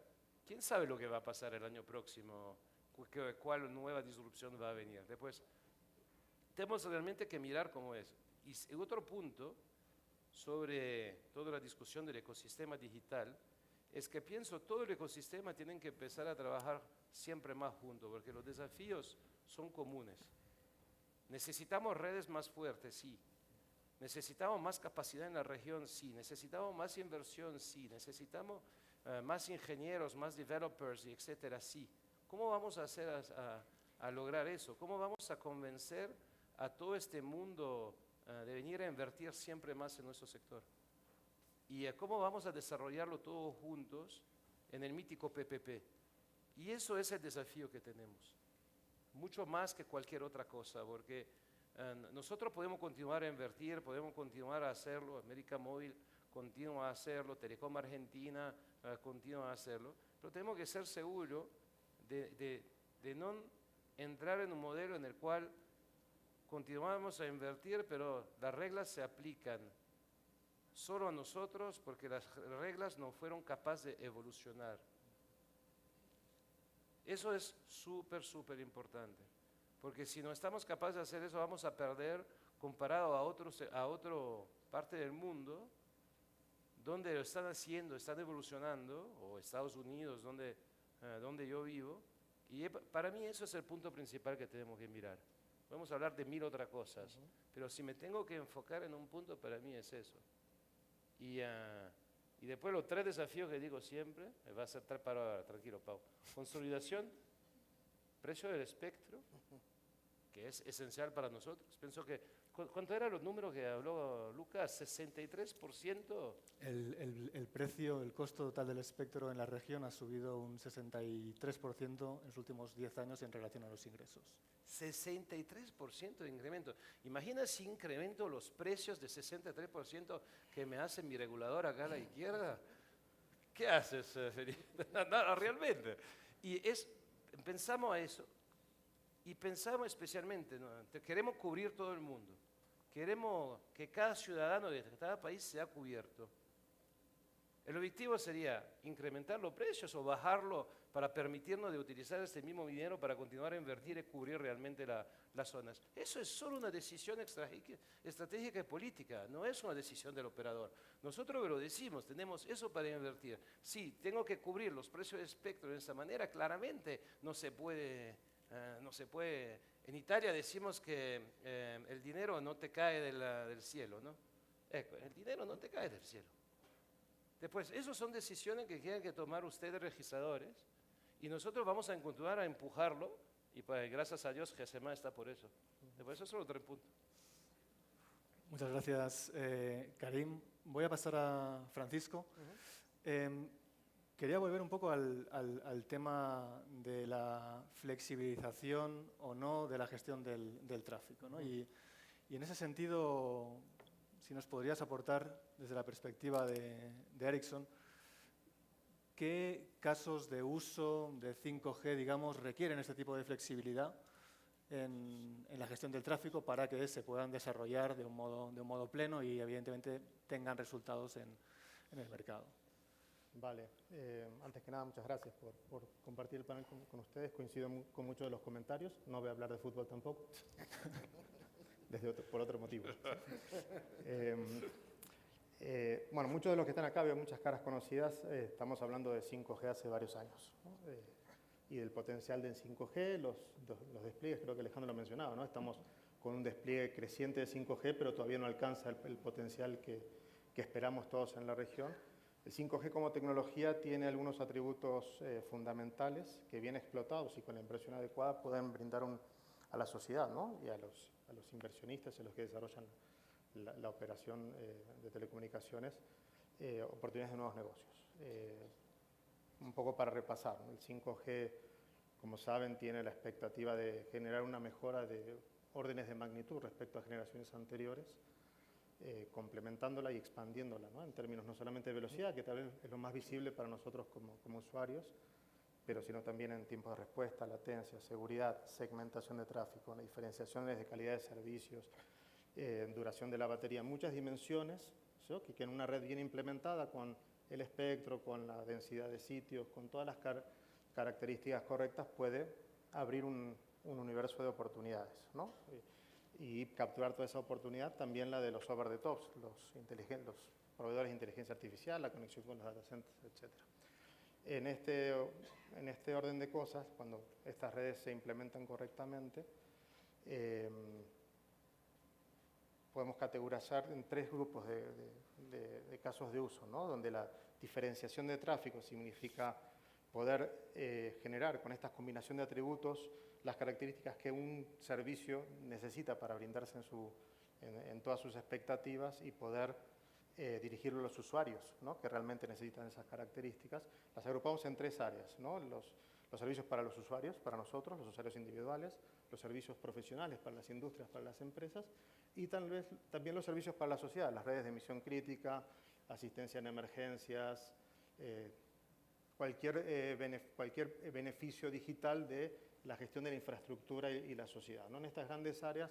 ¿quién sabe lo que va a pasar el año próximo? ¿Cuál nueva disrupción va a venir? Después, tenemos realmente que mirar cómo es. Y otro punto sobre toda la discusión del ecosistema digital es que pienso todo el ecosistema tiene que empezar a trabajar siempre más juntos, porque los desafíos son comunes. Necesitamos redes más fuertes, sí. Necesitamos más capacidad en la región, sí. Necesitamos más inversión, sí. Necesitamos más ingenieros, más developers, etcétera, sí. ¿Cómo vamos a hacer a lograr eso? ¿Cómo vamos a convencer a todo este mundo de venir a invertir siempre más en nuestro sector? ¿Y cómo vamos a desarrollarlo todos juntos en el mítico PPP? Y eso es el desafío que tenemos, mucho más que cualquier otra cosa, porque nosotros podemos continuar a invertir, podemos continuar a hacerlo, América Móvil continúa a hacerlo, Telecom Argentina continúa a hacerlo, pero tenemos que ser seguros de no entrar en un modelo en el cual continuamos a invertir, pero las reglas se aplican solo a nosotros porque las reglas no fueron capaces de evolucionar. Eso es súper importante, porque si no estamos capaces de hacer eso vamos a perder comparado a otra parte del mundo donde lo están haciendo, están evolucionando, o Estados Unidos, donde yo vivo, y para mí eso es el punto principal que tenemos que mirar. Podemos hablar de 1000 otras cosas, pero si me tengo que enfocar en un punto, para mí es eso. Y después los 3 desafíos que digo siempre, va a ser 3 para ahora, tranquilo, Pau. Consolidación, precio del espectro, que es esencial para nosotros. Pienso que, ¿cuánto eran los números que habló Lucas? 63%. El precio, el costo total del espectro en la región ha subido un 63% en los últimos 10 años en relación a los ingresos. 63% de incremento. Imagina si incremento los precios de 63% que me hace mi regulador acá a la izquierda. ¿Qué haces, Felipe? No, realmente. Y pensamos a eso y pensamos especialmente, ¿no? Queremos cubrir todo el mundo. Queremos que cada ciudadano de cada país sea cubierto. El objetivo sería incrementar los precios o bajarlo para permitirnos de utilizar este mismo dinero para continuar a invertir y cubrir realmente las zonas. Eso es solo una decisión estratégica y política, no es una decisión del operador. Nosotros lo decimos, tenemos eso para invertir. Sí, tengo que cubrir los precios de espectro de esa manera, claramente no se puede No se puede. En Italia decimos que el dinero no te cae del cielo, ¿no? El dinero no te cae del cielo. Después, esas son decisiones que tienen que tomar ustedes registradores y nosotros vamos a continuar a empujarlo y pues, gracias a Dios GSMA está por eso. Después, eso es otro punto. Muchas gracias, Karim. Voy a pasar a Francisco. Quería volver un poco al tema de la flexibilización o no de la gestión del tráfico, ¿no? Y en ese sentido, si nos podrías aportar desde la perspectiva de Ericsson, ¿qué casos de uso de 5G, digamos, requieren este tipo de flexibilidad en la gestión del tráfico para que se puedan desarrollar de un modo pleno y, evidentemente, tengan resultados en el mercado? Vale, antes que nada muchas gracias por compartir el panel con ustedes, coincido con muchos de los comentarios, no voy a hablar de fútbol tampoco, por otro motivo. Bueno, muchos de los que están acá, veo muchas caras conocidas, estamos hablando de 5G hace varios años, ¿no? Y del potencial del 5G, los despliegues, creo que Alejandro lo mencionaba, ¿no? Estamos con un despliegue creciente de 5G, pero todavía no alcanza el potencial que esperamos todos en la región. El 5G como tecnología tiene algunos atributos fundamentales que bien explotados y con la inversión adecuada pueden brindar a la sociedad, ¿no? Y a los inversionistas y a los que desarrollan la operación de telecomunicaciones, oportunidades de nuevos negocios. Un poco para repasar, ¿no? El 5G, como saben, tiene la expectativa de generar una mejora de órdenes de magnitud respecto a generaciones anteriores, complementándola y expandiéndola, ¿no? En términos no solamente de velocidad, que tal vez es lo más visible para nosotros como usuarios, pero sino también en tiempos de respuesta, latencia, seguridad, segmentación de tráfico, diferenciaciones de calidad de servicios, duración de la batería, muchas dimensiones, ¿sí? que en una red bien implementada con el espectro, con la densidad de sitios, con todas las características correctas, puede abrir un universo de oportunidades, ¿no? Y capturar toda esa oportunidad, también la de los over the tops, los proveedores de inteligencia artificial, la conexión con los data centers, etc. En este orden de cosas, cuando estas redes se implementan correctamente, podemos categorizar en 3 grupos de casos de uso, ¿no? Donde la diferenciación de tráfico significa poder generar con esta combinación de atributos las características que un servicio necesita para brindarse en todas sus expectativas y poder dirigirlo a los usuarios, ¿no? Que realmente necesitan esas características. Las agrupamos en 3 áreas, ¿no? Los servicios para los usuarios, para nosotros, los usuarios individuales, los servicios profesionales para las industrias, para las empresas, y también los servicios para la sociedad, las redes de emisión crítica, asistencia en emergencias, cualquier beneficio digital de la gestión de la infraestructura y la sociedad, ¿no? En estas grandes áreas,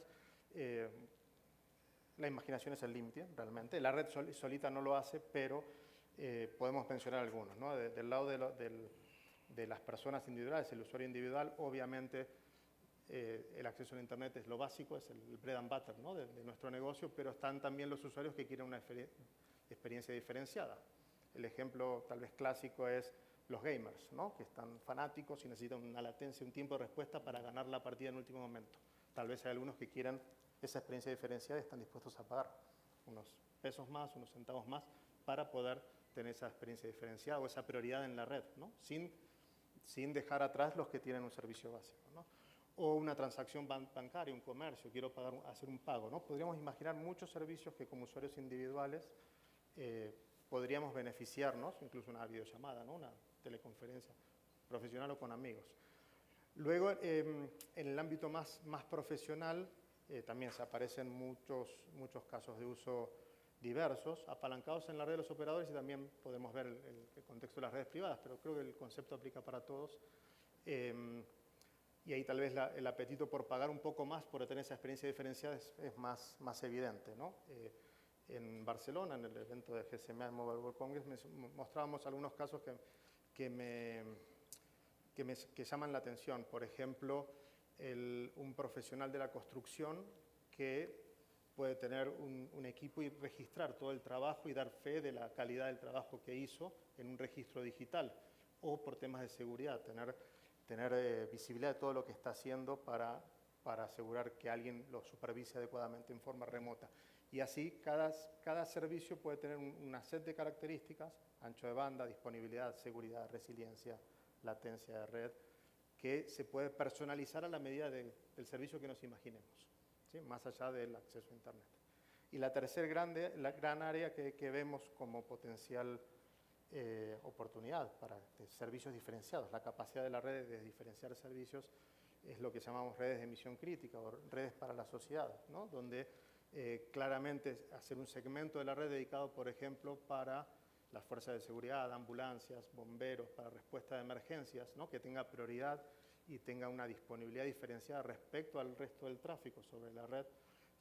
la imaginación es el límite, realmente. La red solita no lo hace, pero podemos mencionar algunos, ¿no? Del lado de las personas individuales, el usuario individual, obviamente el acceso a Internet es lo básico, es el bread and butter, ¿no? de nuestro negocio, pero están también los usuarios que quieren una experiencia diferenciada. El ejemplo tal vez clásico es los gamers, ¿no? Que están fanáticos y necesitan una latencia, un tiempo de respuesta para ganar la partida en último momento. Tal vez hay algunos que quieran esa experiencia diferenciada y están dispuestos a pagar unos pesos más, unos centavos más para poder tener esa experiencia diferenciada o esa prioridad en la red, ¿no? Sin dejar atrás los que tienen un servicio básico, ¿no? O una transacción bancaria, un comercio, quiero hacer un pago, ¿no? Podríamos imaginar muchos servicios que como usuarios individuales podríamos beneficiarnos, incluso una videollamada, ¿no? Una teleconferencia profesional o con amigos. Luego, en el ámbito más profesional, también se aparecen muchos casos de uso diversos, apalancados en la red de los operadores, y también podemos ver el contexto de las redes privadas, pero creo que el concepto aplica para todos. Y ahí tal vez el apetito por pagar un poco más por tener esa experiencia diferenciada es más evidente, ¿no? En Barcelona, en el evento de GSMA Mobile World Congress, mostrábamos algunos casos que llaman la atención. Por ejemplo, un profesional de la construcción que puede tener un equipo y registrar todo el trabajo y dar fe de la calidad del trabajo que hizo en un registro digital, o por temas de seguridad, tener tener visibilidad de todo lo que está haciendo para asegurar que alguien lo supervise adecuadamente en forma remota. Y así cada servicio puede tener una set de características, ancho de banda, disponibilidad, seguridad, resiliencia, latencia de red, que se puede personalizar a la medida del servicio que nos imaginemos, ¿sí? Más allá del acceso a Internet. Y la tercera gran área que vemos como potencial oportunidad para servicios diferenciados, la capacidad de la red de diferenciar servicios, es lo que llamamos redes de emisión crítica o redes para la sociedad, ¿no? Donde claramente hacer un segmento de la red dedicado, por ejemplo, para las fuerzas de seguridad, ambulancias, bomberos, para respuesta de emergencias, ¿no? Que tenga prioridad y tenga una disponibilidad diferenciada respecto al resto del tráfico sobre la red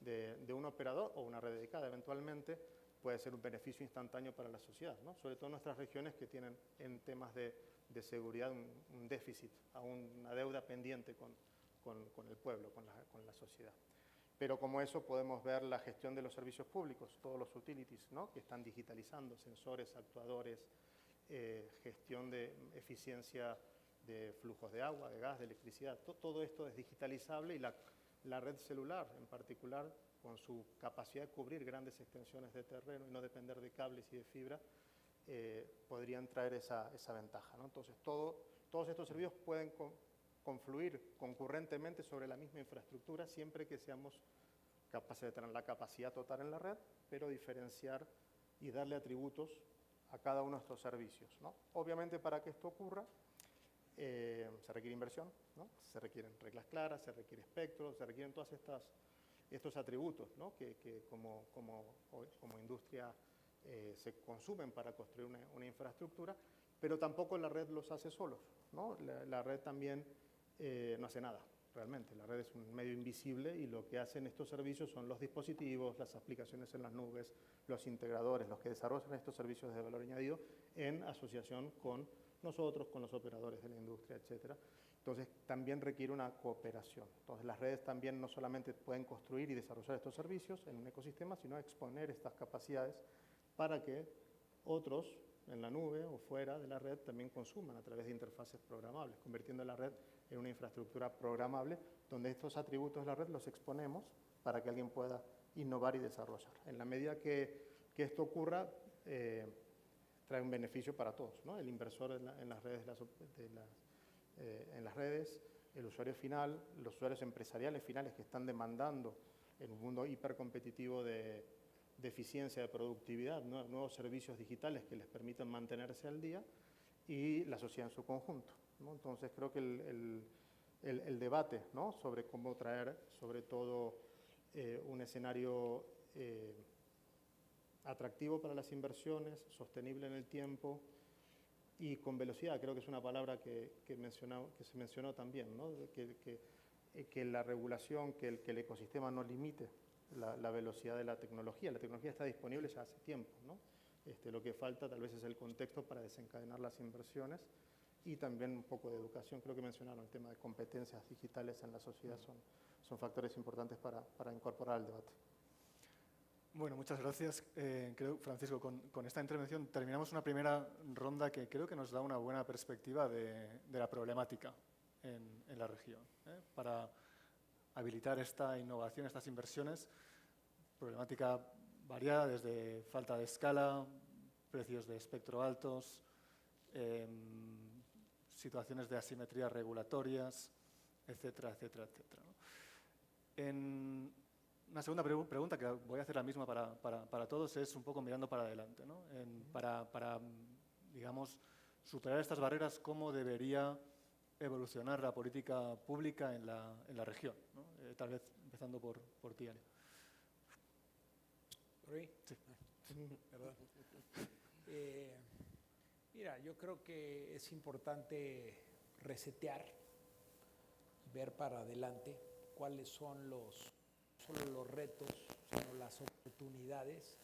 de un operador o una red dedicada eventualmente, puede ser un beneficio instantáneo para la sociedad, ¿no? Sobre todo en nuestras regiones que tienen en temas de seguridad un déficit, aún una deuda pendiente con el pueblo, con la sociedad. Pero como eso podemos ver la gestión de los servicios públicos, todos los utilities, ¿no? Que están digitalizando, sensores, actuadores, gestión de eficiencia de flujos de agua, de gas, de electricidad. Todo esto es digitalizable y la red celular en particular, con su capacidad de cubrir grandes extensiones de terreno y no depender de cables y de fibra, podrían traer esa ventaja, ¿no? Entonces, todos estos servicios pueden confluir concurrentemente sobre la misma infraestructura siempre que seamos capaces de tener la capacidad total en la red, pero diferenciar y darle atributos a cada uno de estos servicios, ¿no? Obviamente, para que esto ocurra, se requiere inversión, ¿no? Se requieren reglas claras, se requiere espectro, se requieren todos estos atributos, ¿no? que como industria se consumen para construir una infraestructura, pero tampoco la red los hace solos, ¿no? La red también no hace nada, realmente. La red es un medio invisible y lo que hacen estos servicios son los dispositivos, las aplicaciones en las nubes, los integradores, los que desarrollan estos servicios de valor añadido en asociación con nosotros, con los operadores de la industria, etcétera. Entonces, también requiere una cooperación. Entonces, las redes también no solamente pueden construir y desarrollar estos servicios en un ecosistema, sino exponer estas capacidades para que otros en la nube o fuera de la red también consuman a través de interfaces programables, convirtiendo la red en una infraestructura programable donde estos atributos de la red los exponemos para que alguien pueda innovar y desarrollar. En la medida que esto ocurra, trae un beneficio para todos, ¿no? El inversor en las redes, el usuario final, los usuarios empresariales finales que están demandando en un mundo hipercompetitivo de eficiencia, de productividad, ¿no? Nuevos servicios digitales que les permitan mantenerse al día, y la sociedad en su conjunto, ¿no? Entonces creo que el debate, ¿no? Sobre cómo traer sobre todo un escenario atractivo para las inversiones, sostenible en el tiempo y con velocidad, creo que es una palabra que se mencionó también, ¿no? Que la regulación, que el ecosistema no limite la velocidad de la tecnología. La tecnología está disponible ya hace tiempo, ¿no? Lo que falta tal vez es el contexto para desencadenar las inversiones y también un poco de educación. Creo que mencionaron el tema de competencias digitales en la sociedad, son factores importantes para incorporar al debate. Bueno, muchas gracias. Creo, Francisco, con esta intervención terminamos una primera ronda que creo que nos da una buena perspectiva de la problemática en la región, para habilitar esta innovación, estas inversiones. Problemática variada desde falta de escala, precios de espectro altos, situaciones de asimetrías regulatorias, etcétera, etcétera, etcétera, ¿no? En una segunda pregunta, que voy a hacer la misma para todos, es un poco mirando para adelante, ¿no? Para, digamos, superar estas barreras, ¿cómo debería evolucionar la política pública en la región, ¿no? Tal vez empezando por ti, Ale. ¿Por ahí? Sí. Perdón. Mira, yo creo que es importante resetear, ver para adelante cuáles son solo los retos, sino las oportunidades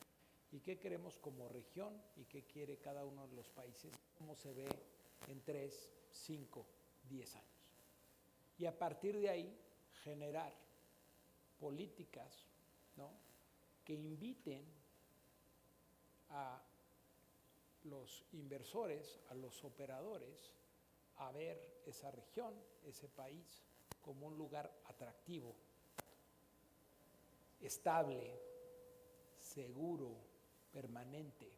y qué queremos como región y qué quiere cada uno de los países, cómo se ve en 3, 5, 10 años. Y a partir de ahí generar políticas, ¿no?, que inviten a los inversores, a los operadores, a ver esa región, ese país, como un lugar atractivo, estable, seguro, permanente,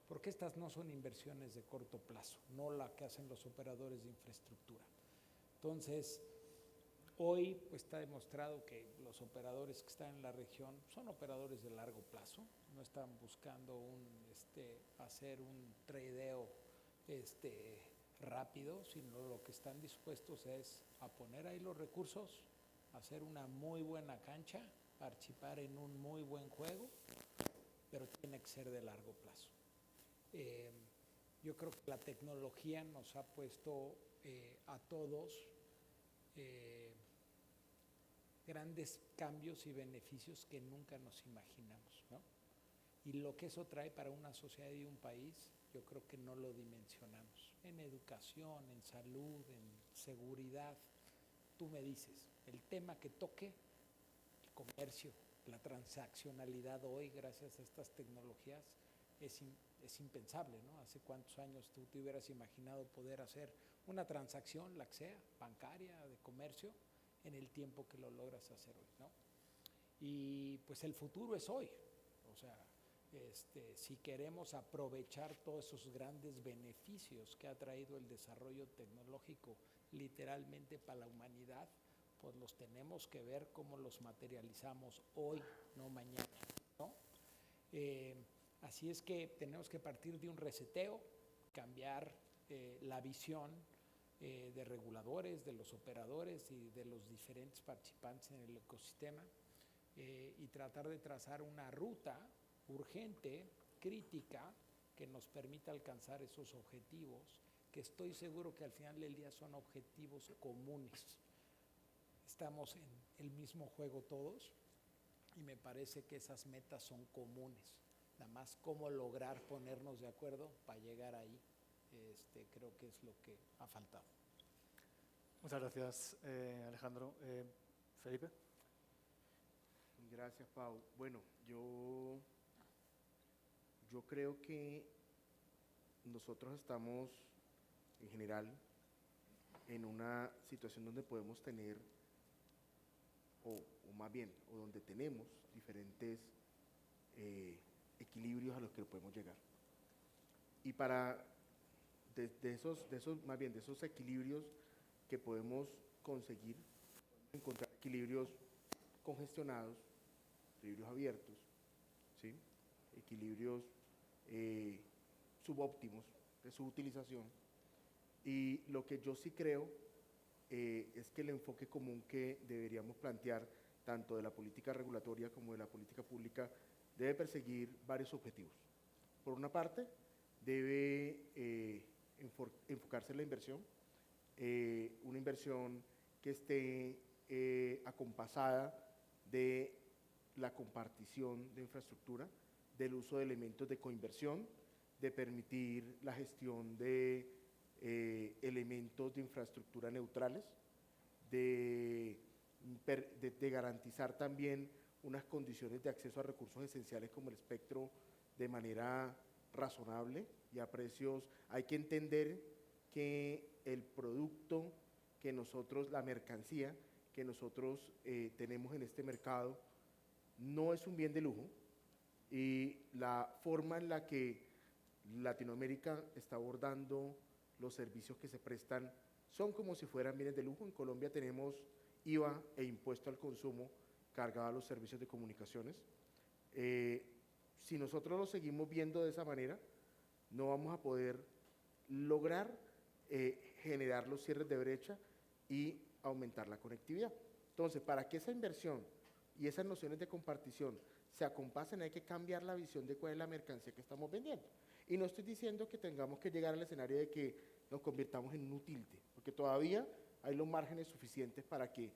porque estas no son inversiones de corto plazo, no la que hacen los operadores de infraestructura. Entonces, hoy pues, está demostrado que los operadores que están en la región son operadores de largo plazo, no están buscando hacer un tradeo rápido, sino lo que están dispuestos es a poner ahí los recursos, hacer una muy buena cancha, participar en un muy buen juego, pero tiene que ser de largo plazo. Yo creo que la tecnología nos ha puesto a todos grandes cambios y beneficios que nunca nos imaginamos, ¿no? Y lo que eso trae para una sociedad y un país, yo creo que no lo dimensionamos. En educación, en salud, en seguridad. Tú me dices, el tema que toque, el comercio, la transaccionalidad hoy, gracias a estas tecnologías, es impensable, ¿no? Hace cuántos años tú te hubieras imaginado poder hacer una transacción, la que sea, bancaria, de comercio, en el tiempo que lo logras hacer hoy, ¿no? Y pues el futuro es hoy. O sea, si queremos aprovechar todos esos grandes beneficios que ha traído el desarrollo tecnológico literalmente para la humanidad, pues los tenemos que ver cómo los materializamos hoy, no mañana, ¿no? Así es que tenemos que partir de un reseteo, cambiar la visión de reguladores, de los operadores y de los diferentes participantes en el ecosistema y tratar de trazar una ruta urgente, crítica, que nos permita alcanzar esos objetivos, que estoy seguro que al final del día son objetivos comunes. Estamos en el mismo juego todos y me parece que esas metas son comunes. Nada más cómo lograr ponernos de acuerdo para llegar ahí, creo que es lo que ha faltado. Muchas gracias, Alejandro. Felipe. Gracias, Pau. Bueno, yo creo que nosotros estamos, en general, en una situación donde podemos tener, o más bien, o donde tenemos diferentes equilibrios a los que podemos llegar. Y de esos equilibrios que podemos conseguir, encontrar equilibrios congestionados, equilibrios abiertos, ¿sí? Equilibrios subóptimos de su utilización. Y lo que yo sí creo es que el enfoque común que deberíamos plantear, tanto de la política regulatoria como de la política pública, debe perseguir varios objetivos. Por una parte, debe enfocarse en la inversión, una inversión que esté acompasada de la compartición de infraestructura, del uso de elementos de coinversión, de permitir la gestión de elementos de infraestructura neutrales, de garantizar también unas condiciones de acceso a recursos esenciales como el espectro de manera razonable y a precios. Hay que entender que el producto que nosotros, la mercancía que nosotros tenemos en este mercado no es un bien de lujo, y la forma en la que Latinoamérica está abordando los servicios que se prestan son como si fueran bienes de lujo. En Colombia tenemos IVA e impuesto al consumo cargado a los servicios de comunicaciones. Si nosotros lo seguimos viendo de esa manera, no vamos a poder lograr generar los cierres de brecha y aumentar la conectividad. Entonces, para que esa inversión y esas nociones de compartición se acompasen, hay que cambiar la visión de cuál es la mercancía que estamos vendiendo. Y no estoy diciendo que tengamos que llegar al escenario de que nos convirtamos en un utility, porque todavía hay los márgenes suficientes para que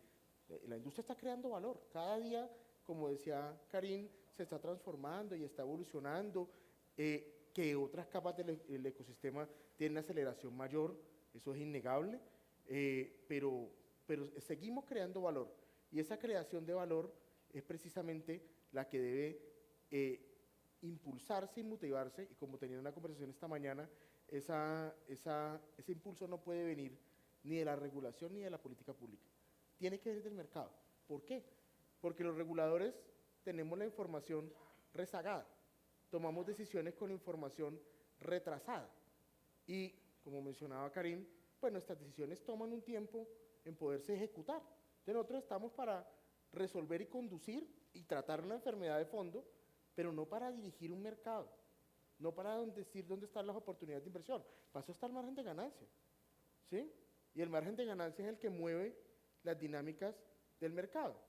la industria está creando valor. Cada día, como decía Karim, se está transformando y está evolucionando, que otras capas del ecosistema tienen aceleración mayor, eso es innegable, pero seguimos creando valor, y esa creación de valor es precisamente la que debe impulsarse y motivarse, y como tenía una conversación esta mañana, ese impulso no puede venir ni de la regulación, ni de la política pública. Tiene que venir del mercado. ¿Por qué? Porque los reguladores tenemos la información rezagada, tomamos decisiones con información retrasada y, como mencionaba Karim, pues nuestras decisiones toman un tiempo en poderse ejecutar. Entonces nosotros estamos para resolver y conducir y tratar una enfermedad de fondo, pero no para dirigir un mercado, no para decir dónde están las oportunidades de inversión. Para eso está el margen de ganancia, ¿sí? Y el margen de ganancia es el que mueve las dinámicas del mercado.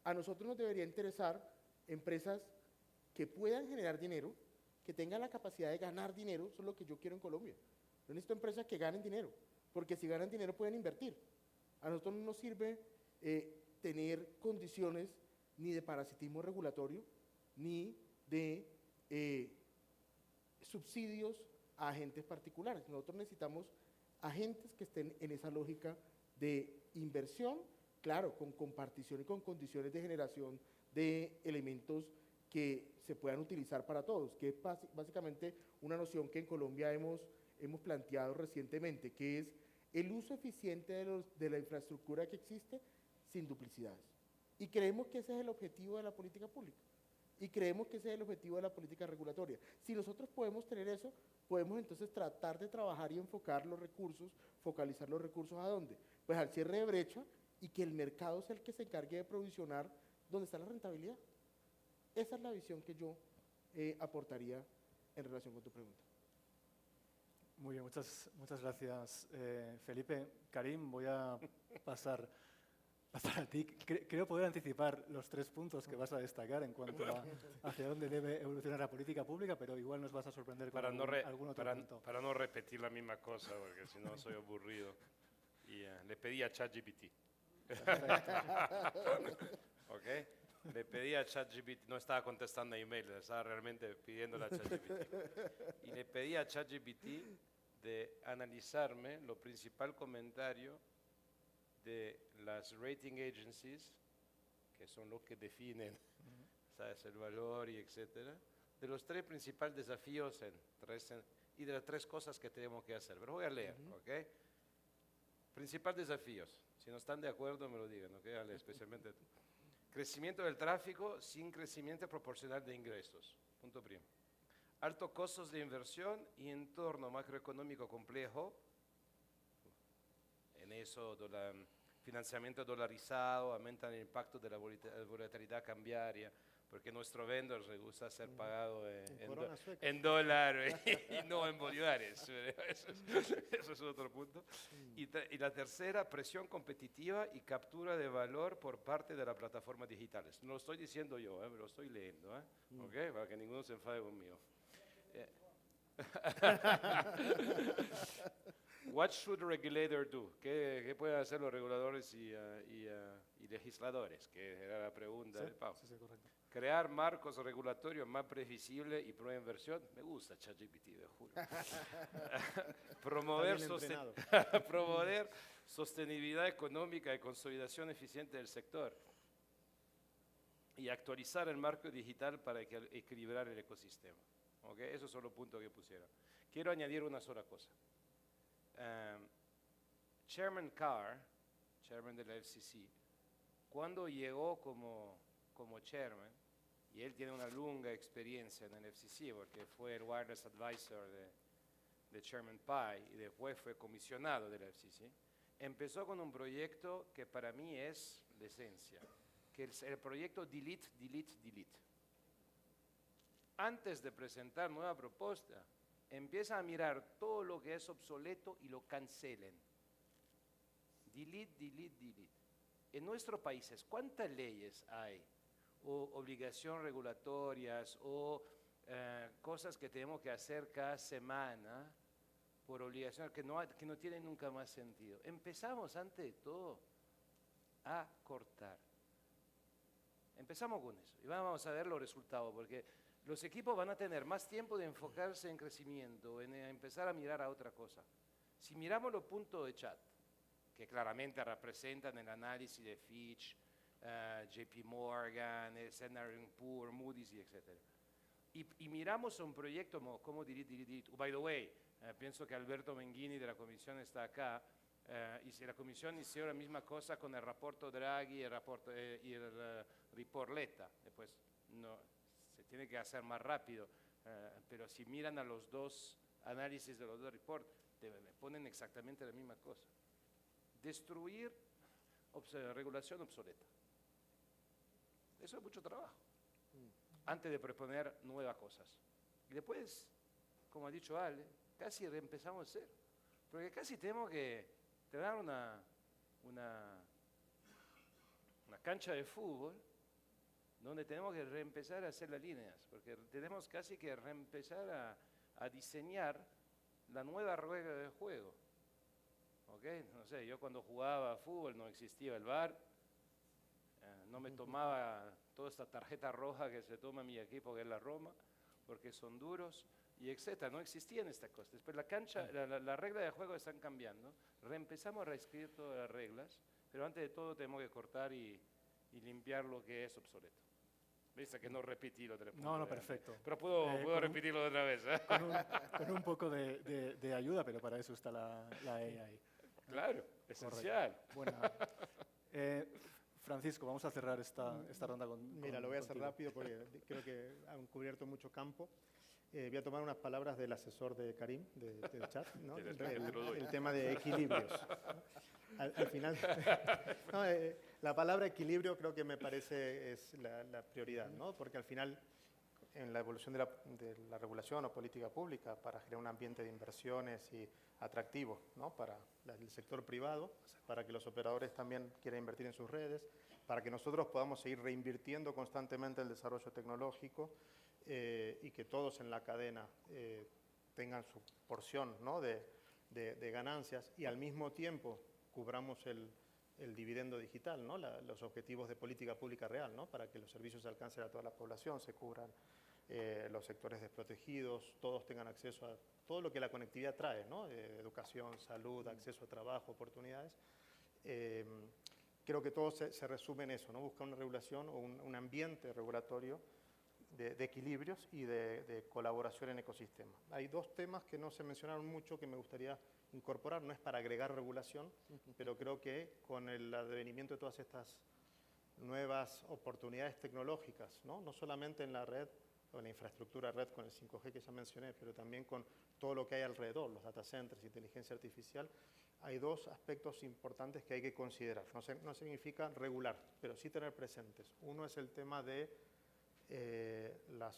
A nosotros nos debería interesar empresas que puedan generar dinero, que tengan la capacidad de ganar dinero. Eso es lo que yo quiero en Colombia. Yo necesito empresas que ganen dinero, porque si ganan dinero pueden invertir. A nosotros no nos sirve tener condiciones ni de parasitismo regulatorio, ni de subsidios a agentes particulares. Nosotros necesitamos agentes que estén en esa lógica de inversión, claro, con compartición y con condiciones de generación de elementos que se puedan utilizar para todos, que es básicamente una noción que en Colombia hemos planteado recientemente, que es el uso eficiente de la infraestructura que existe sin duplicidades. Y creemos que ese es el objetivo de la política pública. Y creemos que ese es el objetivo de la política regulatoria. Si nosotros podemos tener eso, podemos entonces tratar de trabajar y enfocar los recursos, focalizar los recursos ¿a dónde? Pues al cierre de brecha y que el mercado sea el que se encargue de provisionar donde está la rentabilidad. Esa es la visión que yo aportaría en relación con tu pregunta. Muy bien, muchas gracias, Felipe. Karim, voy a pasar a ti. Creo poder anticipar los 3 puntos que vas a destacar en cuanto a hacia dónde debe evolucionar la política pública, pero igual nos vas a sorprender con algún otro punto. Para no repetir la misma cosa, porque si no soy aburrido. Y le pedí a ChatGPT. ¿Ok? Le pedí a ChatGPT, no estaba contestando a email, estaba realmente pidiéndole a ChatGPT. Y le pedí a ChatGPT de analizarme lo principal comentario de las rating agencies, que son los que definen, ¿sabes?, el valor y etcétera, de los 3 principales desafíos y de las 3 cosas que tenemos que hacer. Pero voy a leer, ¿ok? Principal desafíos. Si no están de acuerdo, me lo digan, ¿ok? Ale, especialmente tú. Crecimiento del tráfico sin crecimiento proporcional de ingresos. Punto primo. Altos costos de inversión y entorno macroeconómico complejo. En eso, financiamiento dolarizado, aumentan el impacto de la volatilidad cambiaria, porque nuestro vendor le gusta ser pagado en dólar y no en bolívares. Eso es otro punto. Y la tercera, presión competitiva y captura de valor por parte de las plataformas digitales. No lo estoy diciendo yo, me lo estoy leyendo, ¿ok? Para que ninguno se enfade conmigo. What should a regulator do? ¿Qué pueden hacer los reguladores y legisladores? Que era la pregunta de Pau. Sí, correcto. Crear marcos regulatorios más previsibles y pro inversión. Me gusta ChatGPT, te juro. Promover sostenibilidad económica y consolidación eficiente del sector. Y actualizar el marco digital para equilibrar el ecosistema. ¿Okay? Esos son los puntos que pusieron. Quiero añadir una sola cosa. Chairman Carr, chairman de la FCC, cuando llegó como chairman, y él tiene una larga experiencia en el FCC porque fue el wireless advisor de Chairman Pai y después fue comisionado de la FCC, empezó con un proyecto que para mí es la esencia, que es el proyecto Delete, Delete, Delete. Antes de presentar nueva propuesta, empieza a mirar todo lo que es obsoleto y lo cancelen. Delete, delete, delete. En nuestros países, ¿cuántas leyes hay? O obligaciones regulatorias o cosas que tenemos que hacer cada semana por obligación que no tienen nunca más sentido. Empezamos antes de todo a cortar. Empezamos con eso y vamos a ver los resultados porque los equipos van a tener más tiempo de enfocarse en crecimiento, en empezar a mirar a otra cosa. Si miramos los puntos de chat, que claramente representan el análisis de Fitch, JP Morgan, Standard & Poor's, Moody's, etc. Y miramos un proyecto como Delete, Delete, Delete. By the way, pienso que Alberto Menghini de la Comisión está acá. y si la Comisión hiciera la misma cosa con el rapporto Draghi y el report Letta, después no, se tiene que hacer más rápido, pero si miran a los dos análisis de los dos reports, ponen exactamente la misma cosa. Destruir regulación obsoleta. Eso es mucho trabajo, antes de proponer nuevas cosas. Y después, como ha dicho Ale, casi reempezamos a cero, porque casi tenemos que tener una cancha de fútbol donde tenemos que reempezar a hacer las líneas, porque tenemos casi que reempezar a diseñar la nueva regla del juego. ¿Okay? No sé, yo cuando jugaba fútbol no existía el VAR, no me tomaba toda esta tarjeta roja que se toma mi equipo, que es la Roma, porque son duros, y etcétera. No existían estas cosas. Después la cancha, la regla de juego están cambiando. Reempezamos a reescribir todas las reglas, pero antes de todo tenemos que cortar y limpiar lo que es obsoleto. Viste que no repetí lo de No, perfecto. Pero puedo repetirlo otra vez. Con un poco de ayuda, pero para eso está la AI. Claro, esencial. Bueno, Francisco, vamos a cerrar esta ronda Mira, lo voy a hacer rápido porque creo que han cubierto mucho campo. Voy a tomar unas palabras del asesor de Karim, del chat, ¿no? el tema de equilibrios. Al final, no, la palabra equilibrio creo que me parece es la prioridad, ¿no? Porque al final, en la evolución de la regulación o política pública para generar un ambiente de inversiones y atractivo, ¿no? Para el sector privado, para que los operadores también quieran invertir en sus redes, para que nosotros podamos seguir reinvirtiendo constantemente el desarrollo tecnológico y que todos en la cadena tengan su porción, ¿no? de ganancias y al mismo tiempo cubramos el dividendo digital, ¿no? Los objetivos de política pública real, ¿no? Para que los servicios alcancen a toda la población, se cubran los sectores desprotegidos, todos tengan acceso a todo lo que la conectividad trae, ¿no? Educación, salud, acceso a trabajo, oportunidades. Creo que todo se resume en eso, ¿no? Buscar una regulación o un ambiente regulatorio de equilibrios y de colaboración en ecosistema. Hay dos temas que no se mencionaron mucho que me gustaría incorporar, no es para agregar regulación, pero creo que con el advenimiento de todas estas nuevas oportunidades tecnológicas, no solamente en la red o en la infraestructura red con el 5G que ya mencioné, pero también con todo lo que hay alrededor, los data centers, inteligencia artificial, hay dos aspectos importantes que hay que considerar. No significa regular, pero sí tener presentes. Uno es el tema de la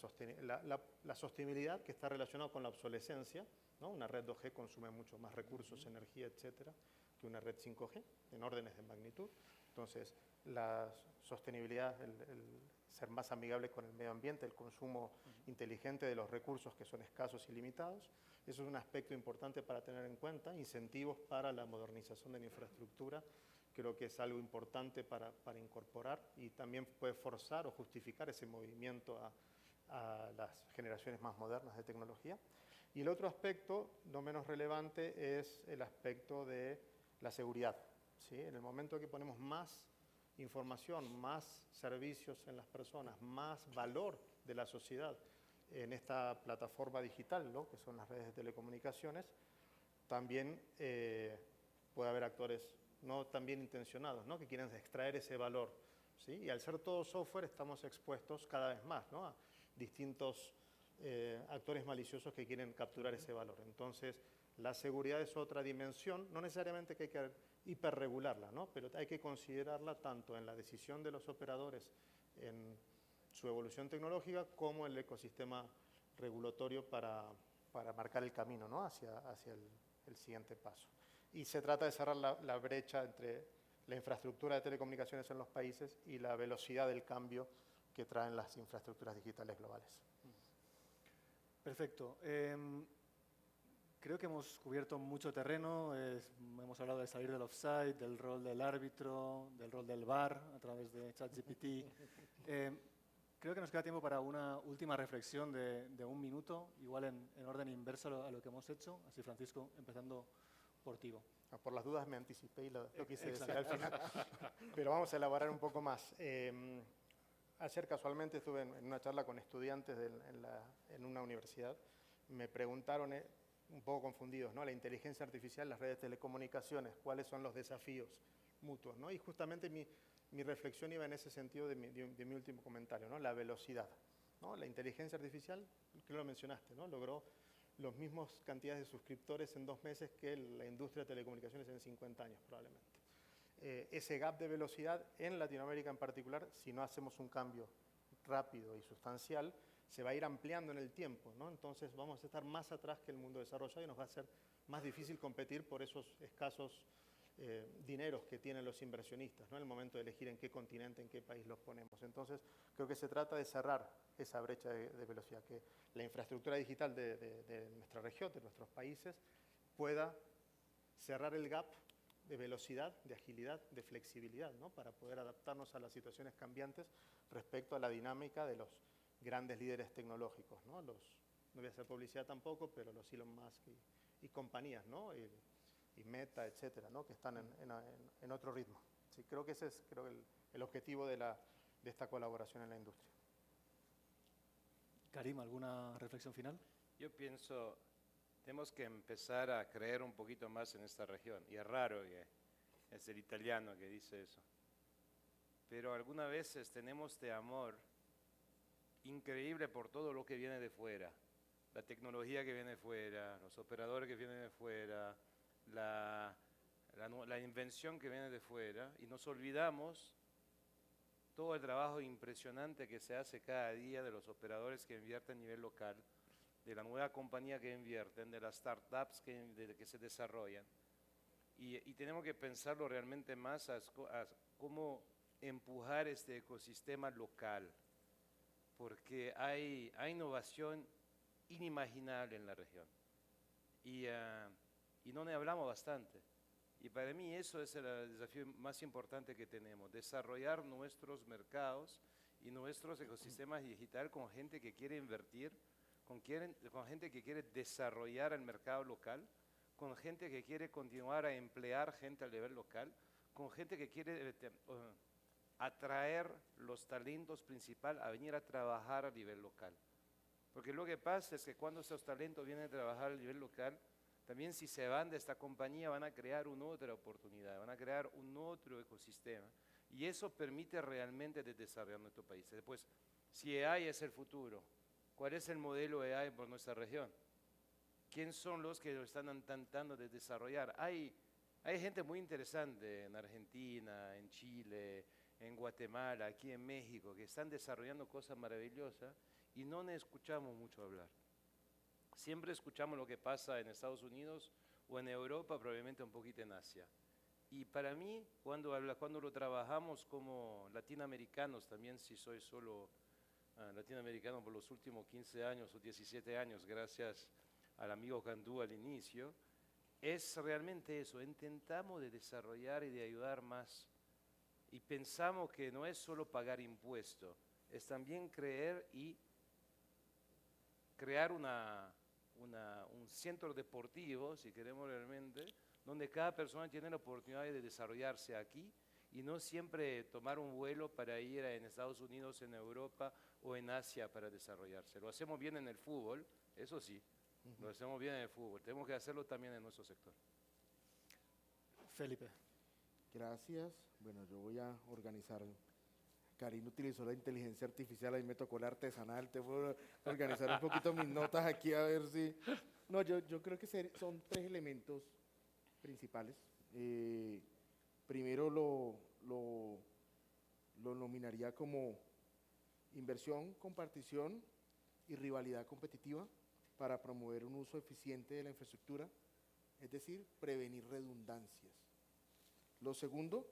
sostenibilidad que está relacionado con la obsolescencia, ¿no? Una red 2G consume mucho más recursos, energía, etcétera, que una red 5G en órdenes de magnitud. Entonces, la sostenibilidad, el ser más amigable con el medio ambiente, el consumo inteligente de los recursos que son escasos y limitados, eso es un aspecto importante para tener en cuenta. Incentivos para la modernización de la infraestructura, creo que es algo importante para incorporar y también puede forzar o justificar ese movimiento a las generaciones más modernas de tecnología. Y el otro aspecto, no menos relevante, es el aspecto de la seguridad, ¿sí? En el momento que ponemos más información, más servicios en las personas, más valor de la sociedad en esta plataforma digital, ¿no? Que son las redes de telecomunicaciones, también puede haber actores no tan bien intencionados, ¿no? Que quieren extraer ese valor, ¿sí? Y al ser todo software estamos expuestos cada vez más, ¿no? A distintos actores maliciosos que quieren capturar ese valor. Entonces, la seguridad es otra dimensión, no necesariamente que hay que hiperregularla, ¿no? Pero hay que considerarla tanto en la decisión de los operadores en su evolución tecnológica como en el ecosistema regulatorio para marcar el camino, ¿no? hacia el siguiente paso. Y se trata de cerrar la brecha entre la infraestructura de telecomunicaciones en los países y la velocidad del cambio que traen las infraestructuras digitales globales. Perfecto. Creo que hemos cubierto mucho terreno. Hemos hablado de salir del offside, del rol del árbitro, del rol del VAR a través de ChatGPT. Creo que nos queda tiempo para una última reflexión de un minuto, igual en orden inverso a lo que hemos hecho. Así, Francisco, empezando por ti. Por las dudas me anticipé y lo quise decir al final, pero vamos a elaborar un poco más. Ayer casualmente estuve en una charla con estudiantes en una universidad. Me preguntaron, un poco confundidos, ¿no? La inteligencia artificial, las redes de telecomunicaciones, cuáles son los desafíos mutuos, ¿no? Y justamente mi reflexión iba en ese sentido de mi último comentario, ¿no? La velocidad, ¿no? La inteligencia artificial, que lo mencionaste, ¿no? Logró los mismos cantidades de suscriptores en 2 meses que la industria de telecomunicaciones en 50 años probablemente. Ese gap de velocidad en Latinoamérica en particular, si no hacemos un cambio rápido y sustancial, se va a ir ampliando en el tiempo, ¿no? Entonces vamos a estar más atrás que el mundo desarrollado y nos va a ser más difícil competir por esos escasos dineros que tienen los inversionistas, ¿no? En el momento de elegir en qué continente, en qué país los ponemos. Entonces creo que se trata de cerrar esa brecha de velocidad, que la infraestructura digital de nuestra región, de nuestros países, pueda cerrar el gap de velocidad, de agilidad, de flexibilidad, ¿no? Para poder adaptarnos a las situaciones cambiantes respecto a la dinámica de los grandes líderes tecnológicos, ¿no? No voy a hacer publicidad tampoco, pero los Elon Musk y compañías, ¿no? Y Meta, etcétera, ¿no? Que están en otro ritmo. Sí, creo que ese es el objetivo de esta colaboración en la industria. Karim, ¿alguna reflexión final? Yo pienso, tenemos que empezar a creer un poquito más en esta región. Y es raro que es el italiano que dice eso. Pero algunas veces tenemos este amor increíble por todo lo que viene de fuera. La tecnología que viene de fuera, los operadores que vienen de fuera, la invención que viene de fuera. Y nos olvidamos todo el trabajo impresionante que se hace cada día de los operadores que invierten a nivel local, de la nueva compañía que invierten, de las startups que se desarrollan. Y tenemos que pensarlo realmente más a cómo empujar este ecosistema local, porque hay innovación inimaginable en la región y no le hablamos bastante. Y para mí eso es el desafío más importante que tenemos, desarrollar nuestros mercados y nuestros ecosistemas digitales con gente que quiere invertir, con gente que quiere desarrollar el mercado local, con gente que quiere continuar a emplear gente a nivel local, con gente que quiere atraer los talentos principales a venir a trabajar a nivel local. Porque lo que pasa es que cuando esos talentos vienen a trabajar a nivel local, también si se van de esta compañía van a crear una otra oportunidad, van a crear un otro ecosistema. Y eso permite realmente desarrollar nuestro país. Después, si AI es el futuro, ¿cuál es el modelo AI por nuestra región? ¿Quién son los que lo están tratando de desarrollar? Hay gente muy interesante en Argentina, en Chile, en Guatemala, aquí en México, que están desarrollando cosas maravillosas y no les escuchamos mucho hablar. Siempre escuchamos lo que pasa en Estados Unidos o en Europa, probablemente un poquito en Asia. Y para mí, cuando lo trabajamos como latinoamericanos, también si soy solo latinoamericano por los últimos 15 años o 17 años, gracias al amigo Candú al inicio, es realmente eso, intentamos de desarrollar y de ayudar más. Y pensamos que no es solo pagar impuestos, es también creer y crear un centro deportivo, si queremos realmente, donde cada persona tiene la oportunidad de desarrollarse aquí y no siempre tomar un vuelo para ir en Estados Unidos, en Europa o en Asia para desarrollarse. Lo hacemos bien en el fútbol, eso sí, lo hacemos bien en el fútbol, tenemos que hacerlo también en nuestro sector. Felipe. Gracias. Bueno, yo voy a organizar. Karim utilizó la inteligencia artificial, a mí me tocó la artesanal, te voy a organizar un poquito mis notas aquí a ver si... No, yo creo que son 3 elementos principales. Primero lo nominaría como inversión, compartición y rivalidad competitiva para promover un uso eficiente de la infraestructura, es decir, prevenir redundancias. Lo segundo,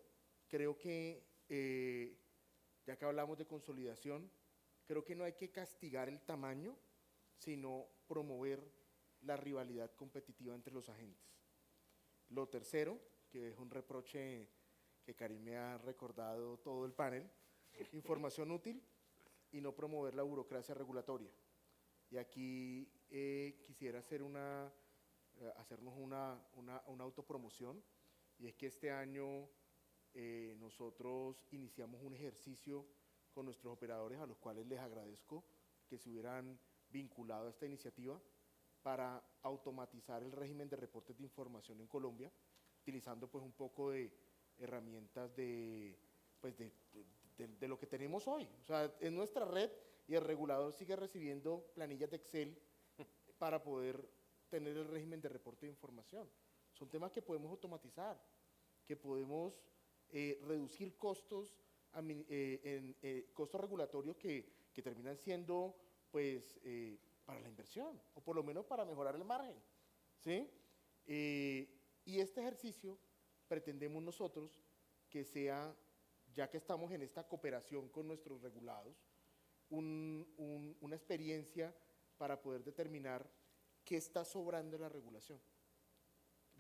creo que, ya que hablamos de consolidación, creo que no hay que castigar el tamaño, sino promover la rivalidad competitiva entre los agentes. Lo tercero, que es un reproche que Karim me ha recordado todo el panel, información útil y no promover la burocracia regulatoria. Y aquí quisiera hacernos una autopromoción, y es que este año nosotros iniciamos un ejercicio con nuestros operadores, a los cuales les agradezco que se hubieran vinculado a esta iniciativa, para automatizar el régimen de reportes de información en Colombia, utilizando pues un poco de herramientas pues de lo que tenemos hoy. O sea, en nuestra red y el regulador sigue recibiendo planillas de Excel para poder tener el régimen de reporte de información. Son temas que podemos automatizar, que podemos reducir costos, costos regulatorios que terminan siendo pues para la inversión, o por lo menos para mejorar el margen, ¿sí? Y este ejercicio pretendemos nosotros que sea, ya que estamos en esta cooperación con nuestros regulados, una experiencia para poder determinar qué está sobrando en la regulación,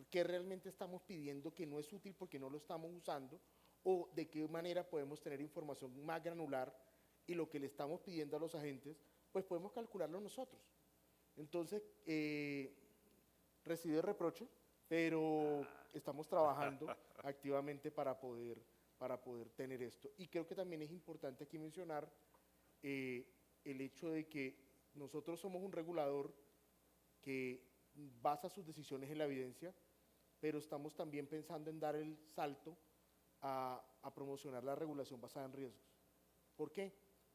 qué realmente estamos pidiendo que no es útil porque no lo estamos usando, o de qué manera podemos tener información más granular y lo que le estamos pidiendo a los agentes, pues podemos calcularlo nosotros. Entonces, recibe reproche, pero estamos trabajando activamente para poder tener esto. Y creo que también es importante aquí mencionar el hecho de que nosotros somos un regulador que basa sus decisiones en la evidencia, pero estamos también pensando en dar el salto a promocionar la regulación basada en riesgos. ¿Por qué?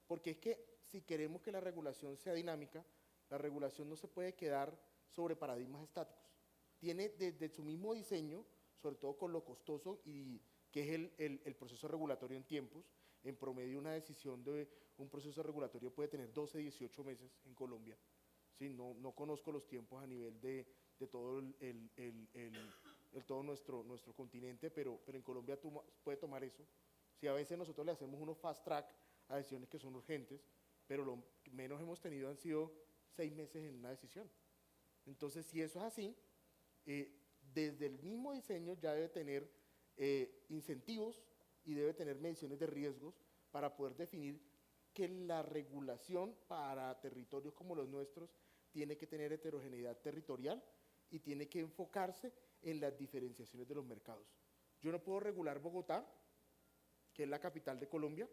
Porque es que si queremos que la regulación sea dinámica, la regulación no se puede quedar sobre paradigmas estáticos. Tiene desde su mismo diseño, sobre todo con lo costoso y que es el proceso regulatorio en tiempos. En promedio, una decisión de un proceso regulatorio puede tener 12, 18 meses en Colombia. ¿Sí? No conozco los tiempos a nivel de todo todo nuestro continente, pero en Colombia puede tomar eso. Si a veces nosotros le hacemos unos fast track a decisiones que son urgentes, pero lo menos hemos tenido han sido 6 meses en una decisión. Entonces, si eso es así, desde el mismo diseño ya debe tener incentivos y debe tener mediciones de riesgos para poder definir que la regulación para territorios como los nuestros tiene que tener heterogeneidad territorial y tiene que enfocarse en las diferenciaciones de los mercados. Yo no puedo regular Bogotá, que es la capital de Colombia,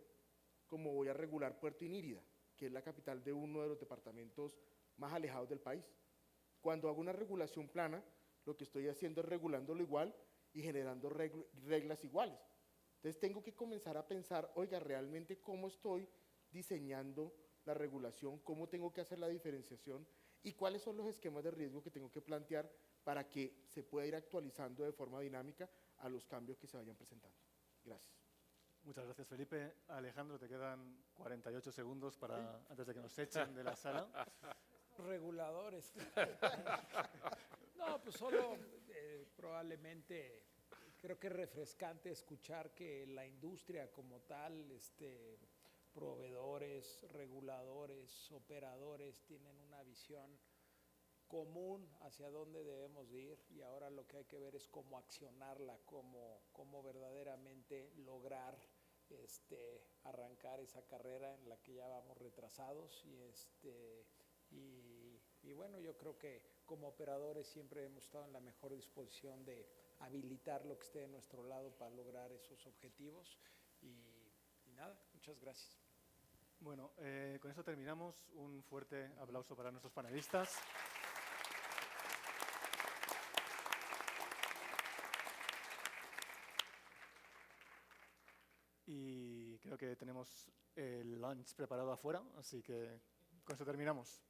como voy a regular Puerto Inírida, que es la capital de uno de los departamentos más alejados del país. Cuando hago una regulación plana, lo que estoy haciendo es regulándolo igual y generando reglas iguales. Entonces tengo que comenzar a pensar, oiga, realmente cómo estoy diseñando la regulación, cómo tengo que hacer la diferenciación y cuáles son los esquemas de riesgo que tengo que plantear para que se pueda ir actualizando de forma dinámica a los cambios que se vayan presentando. Gracias. Muchas gracias, Felipe. Alejandro, te quedan 48 segundos antes de que nos echen de la sala. Reguladores. No, pues solo probablemente creo que es refrescante escuchar que la industria como tal, proveedores, reguladores, operadores tienen una visión común hacia dónde debemos de ir y ahora lo que hay que ver es cómo accionarla, cómo verdaderamente lograr arrancar esa carrera en la que ya vamos retrasados y bueno, yo creo que como operadores siempre hemos estado en la mejor disposición de habilitar lo que esté de nuestro lado para lograr esos objetivos y nada, muchas gracias. Bueno, con esto terminamos. Un fuerte aplauso para nuestros panelistas. Y creo que tenemos el lunch preparado afuera, así que con eso terminamos.